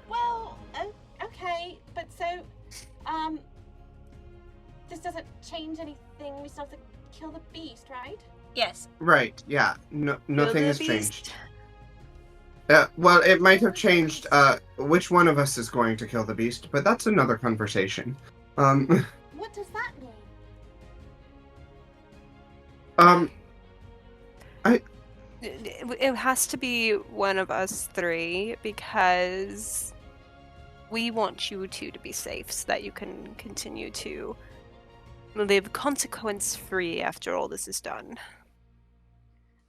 Speaker 2: Well, okay, but so, this doesn't change anything. We still have to kill the beast, right?
Speaker 1: Yes.
Speaker 3: Right, yeah. No, nothing
Speaker 4: Kill
Speaker 3: has
Speaker 4: the
Speaker 3: changed.
Speaker 4: beast.
Speaker 3: Well, it might have changed which one of us is going to kill the beast, but that's another conversation.
Speaker 2: What does that mean?
Speaker 4: It has to be one of us three because we want you two to be safe so that you can continue to live consequence-free after all this is done.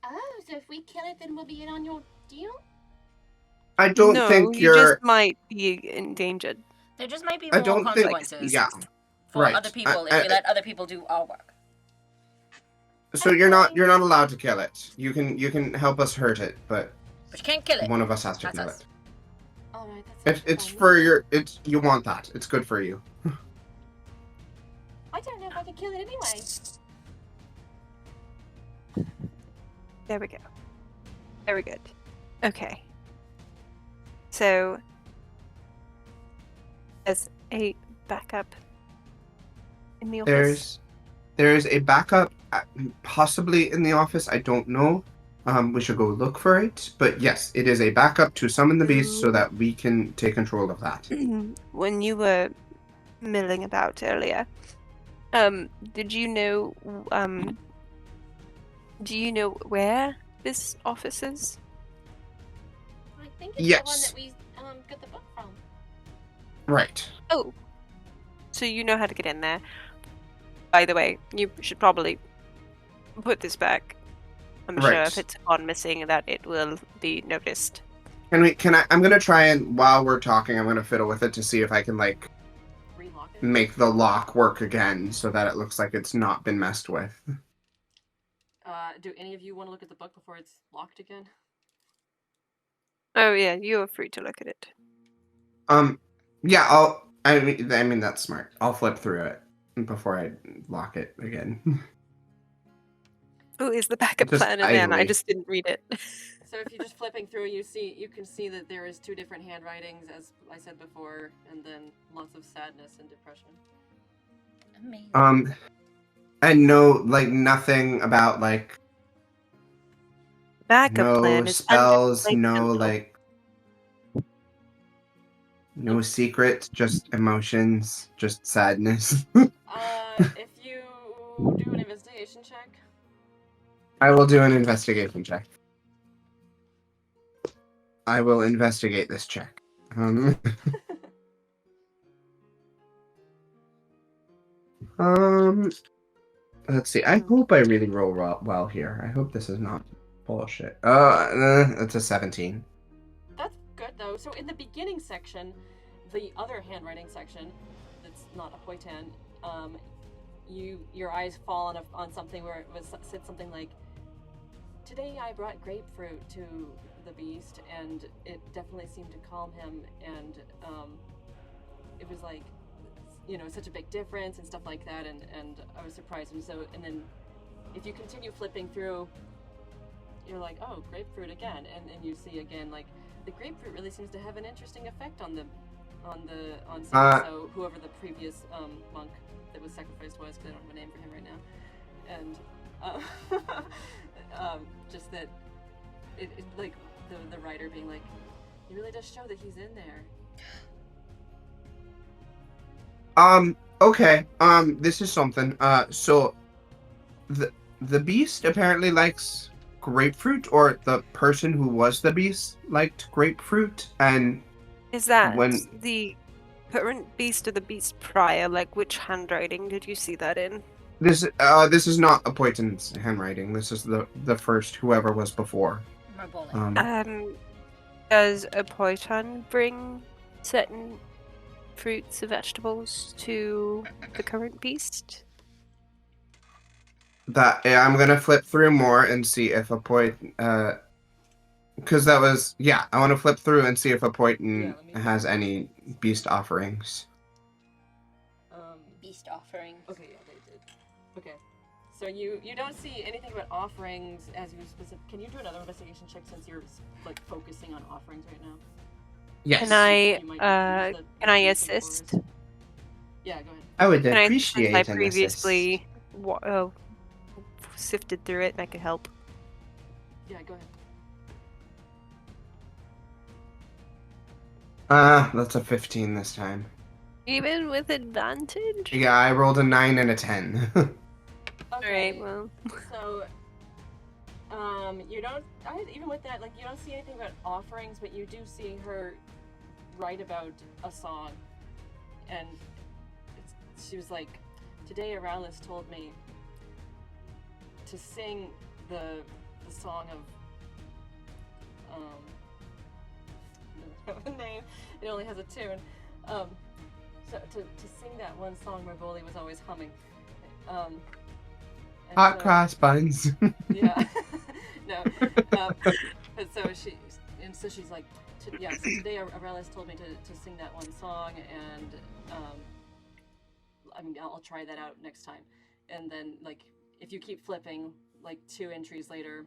Speaker 2: Oh, so if we kill it, then we'll be in on your deal?
Speaker 3: I don't
Speaker 4: no,
Speaker 3: think
Speaker 4: you
Speaker 3: you're...
Speaker 4: just might be endangered.
Speaker 1: There just might be
Speaker 3: I
Speaker 1: more
Speaker 3: don't think-
Speaker 1: consequences
Speaker 3: yeah.
Speaker 1: for
Speaker 3: Right.
Speaker 1: other people if we let other people do our work.
Speaker 3: So you're not allowed to kill it. You can help us hurt it, but
Speaker 1: But you can't kill it.
Speaker 3: one of us has to
Speaker 1: That's
Speaker 3: kill
Speaker 1: us.
Speaker 3: it.
Speaker 2: Alright, that's
Speaker 3: It's
Speaker 2: fine.
Speaker 3: for you want that. It's good for you.
Speaker 2: I don't know if I could kill it anyway.
Speaker 4: There we go. Very good. Okay. So, as a backup in the office.
Speaker 3: There's a backup, possibly in the office. I don't know. We should go look for it. But yes, it is a backup to summon the beast so that we can take control of that.
Speaker 4: When you were milling about earlier, did you know? Do you know where this office is?
Speaker 2: I think it's
Speaker 3: Yes.
Speaker 2: the one that we got the book from.
Speaker 3: Right.
Speaker 4: Oh, so you know how to get in there. By the way, you should probably put this back. I'm sure
Speaker 3: Right.
Speaker 4: if it's gone missing, that it will be noticed.
Speaker 3: I'm gonna try and while we're talking, I'm gonna fiddle with it to see if I can like
Speaker 2: Relock
Speaker 3: make the lock work again so that it looks like it's not been messed with.
Speaker 2: Do any of you want to look at the book before it's locked again?
Speaker 4: Oh yeah, you are free to look at it.
Speaker 3: Yeah, I mean that's smart. I'll flip through it before I lock it again.
Speaker 4: Oh, is the backup
Speaker 3: Just
Speaker 4: plan in there? And I
Speaker 3: idly.
Speaker 4: just didn't read it.
Speaker 2: So if you're just flipping through, you can see that there is 2 different handwritings, as I said before, and then lots of sadness and depression.
Speaker 1: Amazing.
Speaker 3: And no, like nothing about like
Speaker 4: Backup
Speaker 3: no
Speaker 4: plan is
Speaker 3: spells,
Speaker 4: like
Speaker 3: no
Speaker 4: mental.
Speaker 3: like no secret, just emotions, just sadness.
Speaker 2: If you do an investigation check.
Speaker 3: I will do an investigation check. I will investigate this check. Let's see. I hope I really roll well here. I hope this is not bullshit. It's a 17.
Speaker 2: That's good though. So in the beginning section, the other handwriting section, that's not a Hoitan, your eyes fall on something where it said something like, "Today I brought grapefruit to the beast, and it definitely seemed to calm him, and it was like, such a big difference and stuff like that, and I was surprised." And then if you continue flipping through, you're like, "Oh, grapefruit again," and you see again like the grapefruit really seems to have an interesting effect on someone. So whoever the previous monk that was sacrificed was, because I don't have a name for him right now, and just that it like the writer being like, "It really does show that he's in there."
Speaker 3: Okay. This is something. So the beast apparently likes grapefruit, or the person who was the beast liked grapefruit, and
Speaker 4: Is that
Speaker 3: when
Speaker 4: the current beast or the beast prior? Like, which handwriting did you see that in?
Speaker 3: this is not a Poiton's handwriting. This is the first whoever was before.
Speaker 4: Does a Poiton bring certain fruits or vegetables to the current beast?
Speaker 3: I'm gonna flip through more and see if a Poiton, because that was I want to flip through and see if a Poiton has any beast offerings.
Speaker 1: Beast offerings.
Speaker 2: Okay, yeah, they did. Okay, so you don't see anything about offerings as you specific. Can you do another investigation check since you're like focusing on offerings right now?
Speaker 3: Yes.
Speaker 4: Can I assist?
Speaker 2: Yeah, go ahead.
Speaker 3: I would
Speaker 4: Can
Speaker 3: appreciate
Speaker 4: I
Speaker 3: an
Speaker 4: previously sifted through it and I could help.
Speaker 2: Yeah, go ahead.
Speaker 3: That's a 15 this time.
Speaker 4: Even with advantage?
Speaker 3: Yeah, I rolled a 9 and a 10.
Speaker 2: Okay.
Speaker 4: Alright, well.
Speaker 2: So, you don't, even with that, like, you don't see anything about offerings, but you do see her write about a song. And she was like, "Today Aralis told me to sing the song of, the name, it only has a tune. So to sing that one song Marvoli was always humming.
Speaker 3: Hot cross buns.
Speaker 2: Yeah. No. But so she's like, so today Aurelis told me to sing that one song, and I'll try that out next time. And then, like, if you keep flipping, like 2 entries later,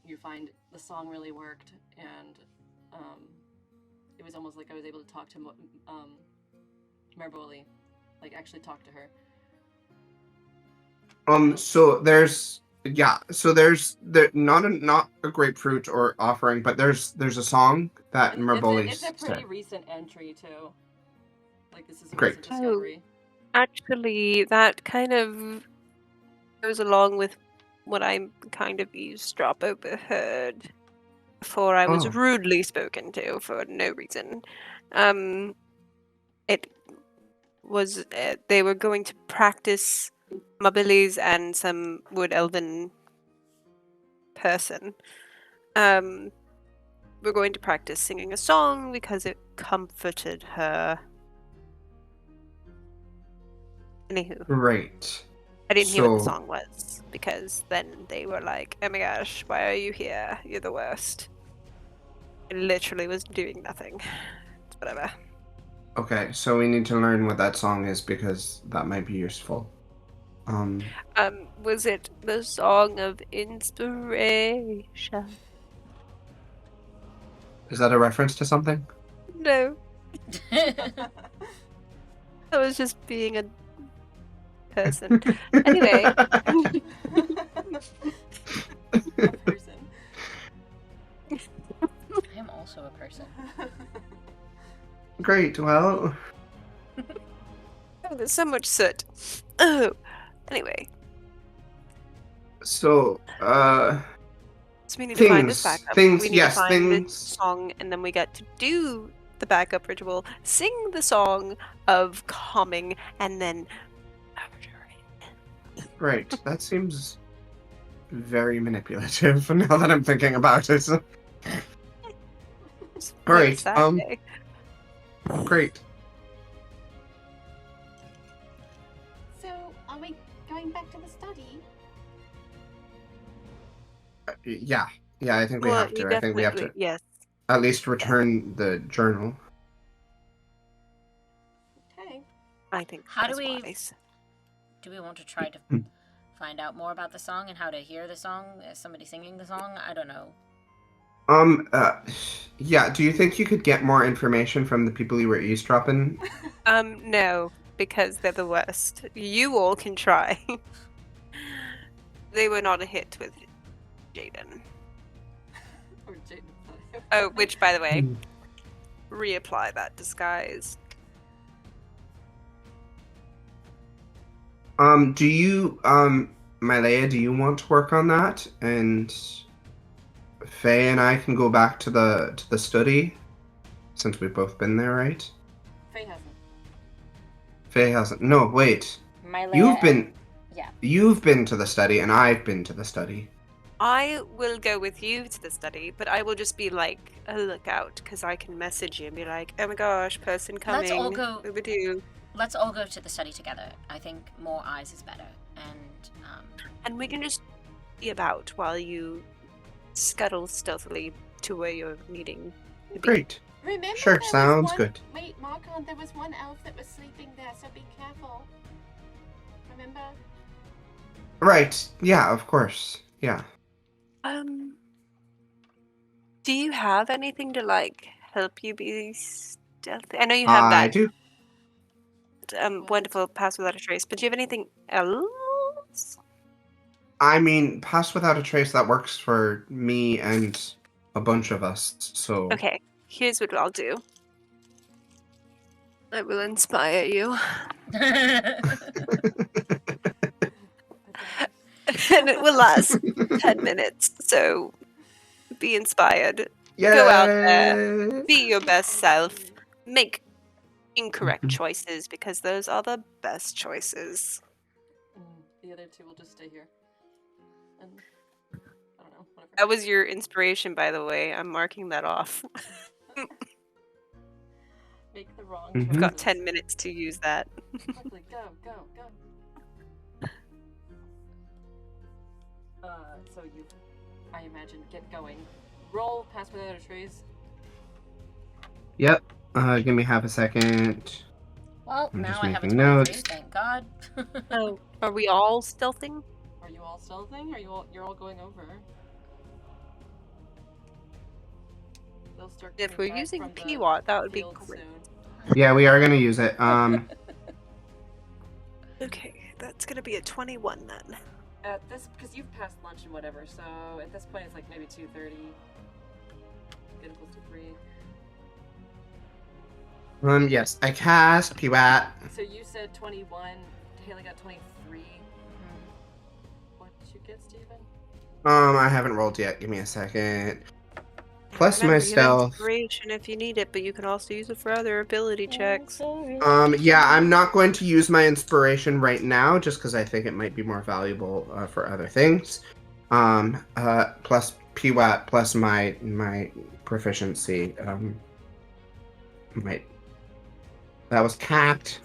Speaker 2: you find the song really worked, and it was almost like I was able to talk to Marboli, like actually talk to her.
Speaker 3: So there's not a grapefruit or offering, but there's a song that Marboli
Speaker 2: It's a pretty recent entry too. Like, this is a
Speaker 3: Great.
Speaker 2: recent discovery.
Speaker 4: Actually, that kind of goes along with what I kind of eavesdrop overheard before I was rudely spoken to for no reason. It was they were going to practice Mabilis and some wood elven person. We're going to practice singing a song because it comforted her Anywho,
Speaker 3: Right.
Speaker 4: I didn't hear what the
Speaker 3: So-
Speaker 4: song was because then they were like, "Oh my gosh, why are you here? You're the worst." I literally was doing nothing. It's whatever.
Speaker 3: Okay, so we need to learn what that song is because that might be useful.
Speaker 4: Was it the song of inspiration?
Speaker 3: Is that a reference to something?
Speaker 4: No, I was just being a person. Anyway.
Speaker 2: A person.
Speaker 1: I am also a person.
Speaker 3: Great. Well,
Speaker 4: Oh, there's so much soot. Oh, anyway,
Speaker 3: so
Speaker 4: so we need to find this
Speaker 3: things,
Speaker 4: backup.
Speaker 3: things,
Speaker 4: We need
Speaker 3: yes,
Speaker 4: to find
Speaker 3: things.
Speaker 4: this song, and then we get to do the backup ritual, sing the song of calming, and then murder it.
Speaker 3: Right. That seems very manipulative. Now that I'm thinking about it.
Speaker 4: It's
Speaker 3: Alright,
Speaker 4: Saturday.
Speaker 3: Great.
Speaker 2: So, are we going back to the study?
Speaker 3: Yeah. Yeah, I think we
Speaker 4: Well,
Speaker 3: have
Speaker 4: you
Speaker 3: to. I think we have to
Speaker 4: definitely- Yes.
Speaker 3: at least return the journal.
Speaker 2: Okay.
Speaker 4: I think
Speaker 1: How do
Speaker 4: that's
Speaker 1: we-
Speaker 4: wise.
Speaker 1: Do we want to try to find out more about the song and how to hear the song? Is somebody singing the song? I don't know.
Speaker 3: Yeah, do you think you could get more information from the people you were eavesdropping?
Speaker 4: No, because they're the worst. You all can try. They were not a hit with Jaden.
Speaker 2: Or Jaden.
Speaker 4: Oh, which, by the way,
Speaker 3: Hmm.
Speaker 4: reapply that disguise.
Speaker 3: Do you, Mylea, do you want to work on that? And Faye and I can go back to the study, since we've both been there, right?
Speaker 2: Faye hasn't.
Speaker 3: Faye hasn't. No, wait.
Speaker 1: Mylea
Speaker 3: You've been to the study, and I've been to the study.
Speaker 4: I will go with you to the study, but I will just be like a lookout because I can message you and be like, "Oh my gosh, person coming."
Speaker 1: Let's all go-
Speaker 4: Overdue.
Speaker 1: Let's all go to the study together. I think more eyes is better.
Speaker 4: And we can just be about while you scuttle stealthily to where you're needing to be.
Speaker 3: Great.
Speaker 2: Remember
Speaker 3: Sure,
Speaker 2: there was
Speaker 3: sounds
Speaker 2: one...
Speaker 3: good.
Speaker 2: Wait, Marcon, there was one elf that was sleeping there, so be careful. Remember?
Speaker 3: Right. Yeah, of course. Yeah.
Speaker 4: Do you have anything to like help you be stealthy? I know you have
Speaker 3: I
Speaker 4: that
Speaker 3: do.
Speaker 4: wonderful pass without a trace, but do you have anything else?
Speaker 3: I mean, pass without a trace, that works for me and a bunch of us, so...
Speaker 4: Okay, here's what I'll do. I will inspire you. And it will last 10 minutes, so be inspired.
Speaker 3: Yeah.
Speaker 4: Go out there. Be your best self. Make incorrect choices because those are the best choices.
Speaker 2: The other two will just stay here. And I don't know, whatever.
Speaker 4: That was your inspiration, by the way. I'm marking that off.
Speaker 2: Make the wrong
Speaker 3: Mhm.
Speaker 4: I've
Speaker 2: choices.
Speaker 4: got 10 minutes to use that.
Speaker 2: Quickly, go, go, go. So you, I imagine, get going. Roll, pass without a trace.
Speaker 3: Yep. Give me half a second.
Speaker 1: Well,
Speaker 3: I'm
Speaker 1: now
Speaker 3: just
Speaker 1: I have a
Speaker 3: making
Speaker 1: 23,
Speaker 3: notes.
Speaker 1: thank God.
Speaker 4: Oh, are we all stealthing?
Speaker 2: Are you all stealthing? Or you're all going over? They'll start
Speaker 4: If
Speaker 2: coming
Speaker 4: we're
Speaker 2: back
Speaker 4: using
Speaker 2: from the
Speaker 4: PWAT, that would be
Speaker 2: field
Speaker 4: great.
Speaker 2: soon.
Speaker 3: Yeah, we are gonna use it.
Speaker 4: Okay, that's gonna be a 21 then.
Speaker 2: At this, because you've passed lunch and whatever, so at this point it's like maybe 2:30. Getting close to 3.
Speaker 3: Yes, I cast PWAT.
Speaker 2: So you said 21. Haley got 23. What did you get, Steven?
Speaker 3: I haven't rolled yet. Give me a second. Plus my
Speaker 4: Remember, you have
Speaker 3: stealth.
Speaker 4: inspiration if you need it, but you can also use it for other ability checks.
Speaker 3: Yeah, I'm not going to use my inspiration right now, just because I think it might be more valuable for other things. Plus PWAT, plus my proficiency. That was capped.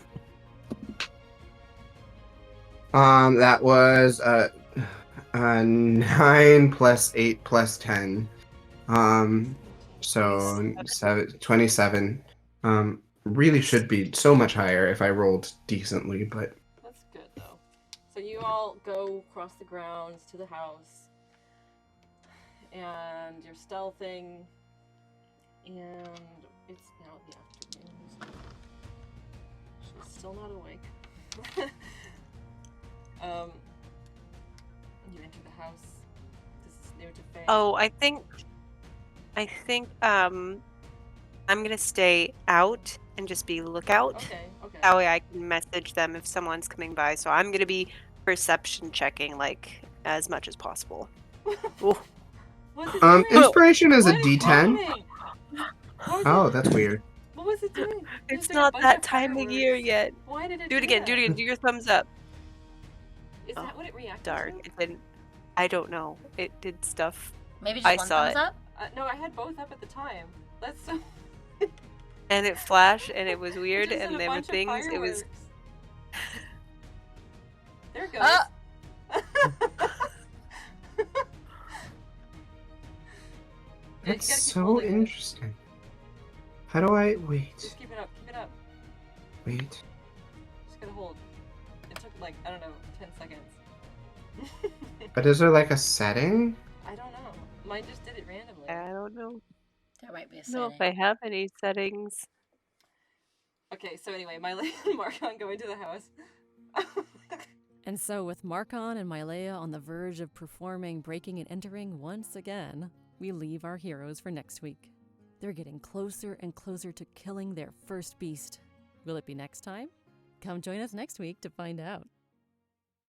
Speaker 3: That was 9 plus 8 plus 10. So 27. Really should be so much higher if I rolled decently, but
Speaker 2: That's good though. So you all go across the grounds to the house, and you're stealthing, and it's now the afternoon. She's still not awake. You enter the house. This is new to Faye.
Speaker 4: Oh, I think I'm gonna stay out and just be lookout.
Speaker 2: Okay.
Speaker 4: That way I can message them if someone's coming by. So I'm gonna be perception checking like as much as possible.
Speaker 2: What's it doing?
Speaker 3: Inspiration is a
Speaker 2: What
Speaker 3: D10.
Speaker 2: happening?
Speaker 3: Oh, that's weird.
Speaker 2: What was it doing?
Speaker 4: It's
Speaker 2: There's like a
Speaker 4: not
Speaker 2: bunch
Speaker 4: that
Speaker 2: of
Speaker 4: time of year
Speaker 2: fireworks.
Speaker 4: yet.
Speaker 2: Why did it
Speaker 4: Do it again. Do it again. Do your thumbs up.
Speaker 2: Is that what it reacted
Speaker 4: Dark.
Speaker 2: to?
Speaker 4: It didn't. I don't know. It did stuff.
Speaker 1: Maybe just
Speaker 4: I
Speaker 1: one
Speaker 4: saw
Speaker 1: thumbs
Speaker 4: it.
Speaker 1: up?
Speaker 2: No, I had both up at the time. That's so...
Speaker 4: And it flashed, and it was weird,
Speaker 2: Just
Speaker 4: and
Speaker 2: a
Speaker 4: there were
Speaker 2: bunch of
Speaker 4: things. It was.
Speaker 2: fireworks. There it goes.
Speaker 3: That's
Speaker 2: keep
Speaker 3: so
Speaker 2: holding it.
Speaker 3: interesting. How do I wait?
Speaker 2: Just keep it up. Keep it up.
Speaker 3: Wait.
Speaker 2: Just gotta hold. It took like, I don't know, 10 seconds.
Speaker 3: But is there like a setting?
Speaker 2: I don't know. Mine just did it randomly.
Speaker 4: I don't know.
Speaker 1: There might be a
Speaker 4: I don't know
Speaker 1: setting.
Speaker 4: if I have any settings.
Speaker 2: Okay, so anyway, Miley and Marcon go into the house.
Speaker 5: And so, with Marcon and Mylea on the verge of performing Breaking and Entering once again, we leave our heroes for next week. They're getting closer and closer to killing their first beast. Will it be next time? Come join us next week to find out.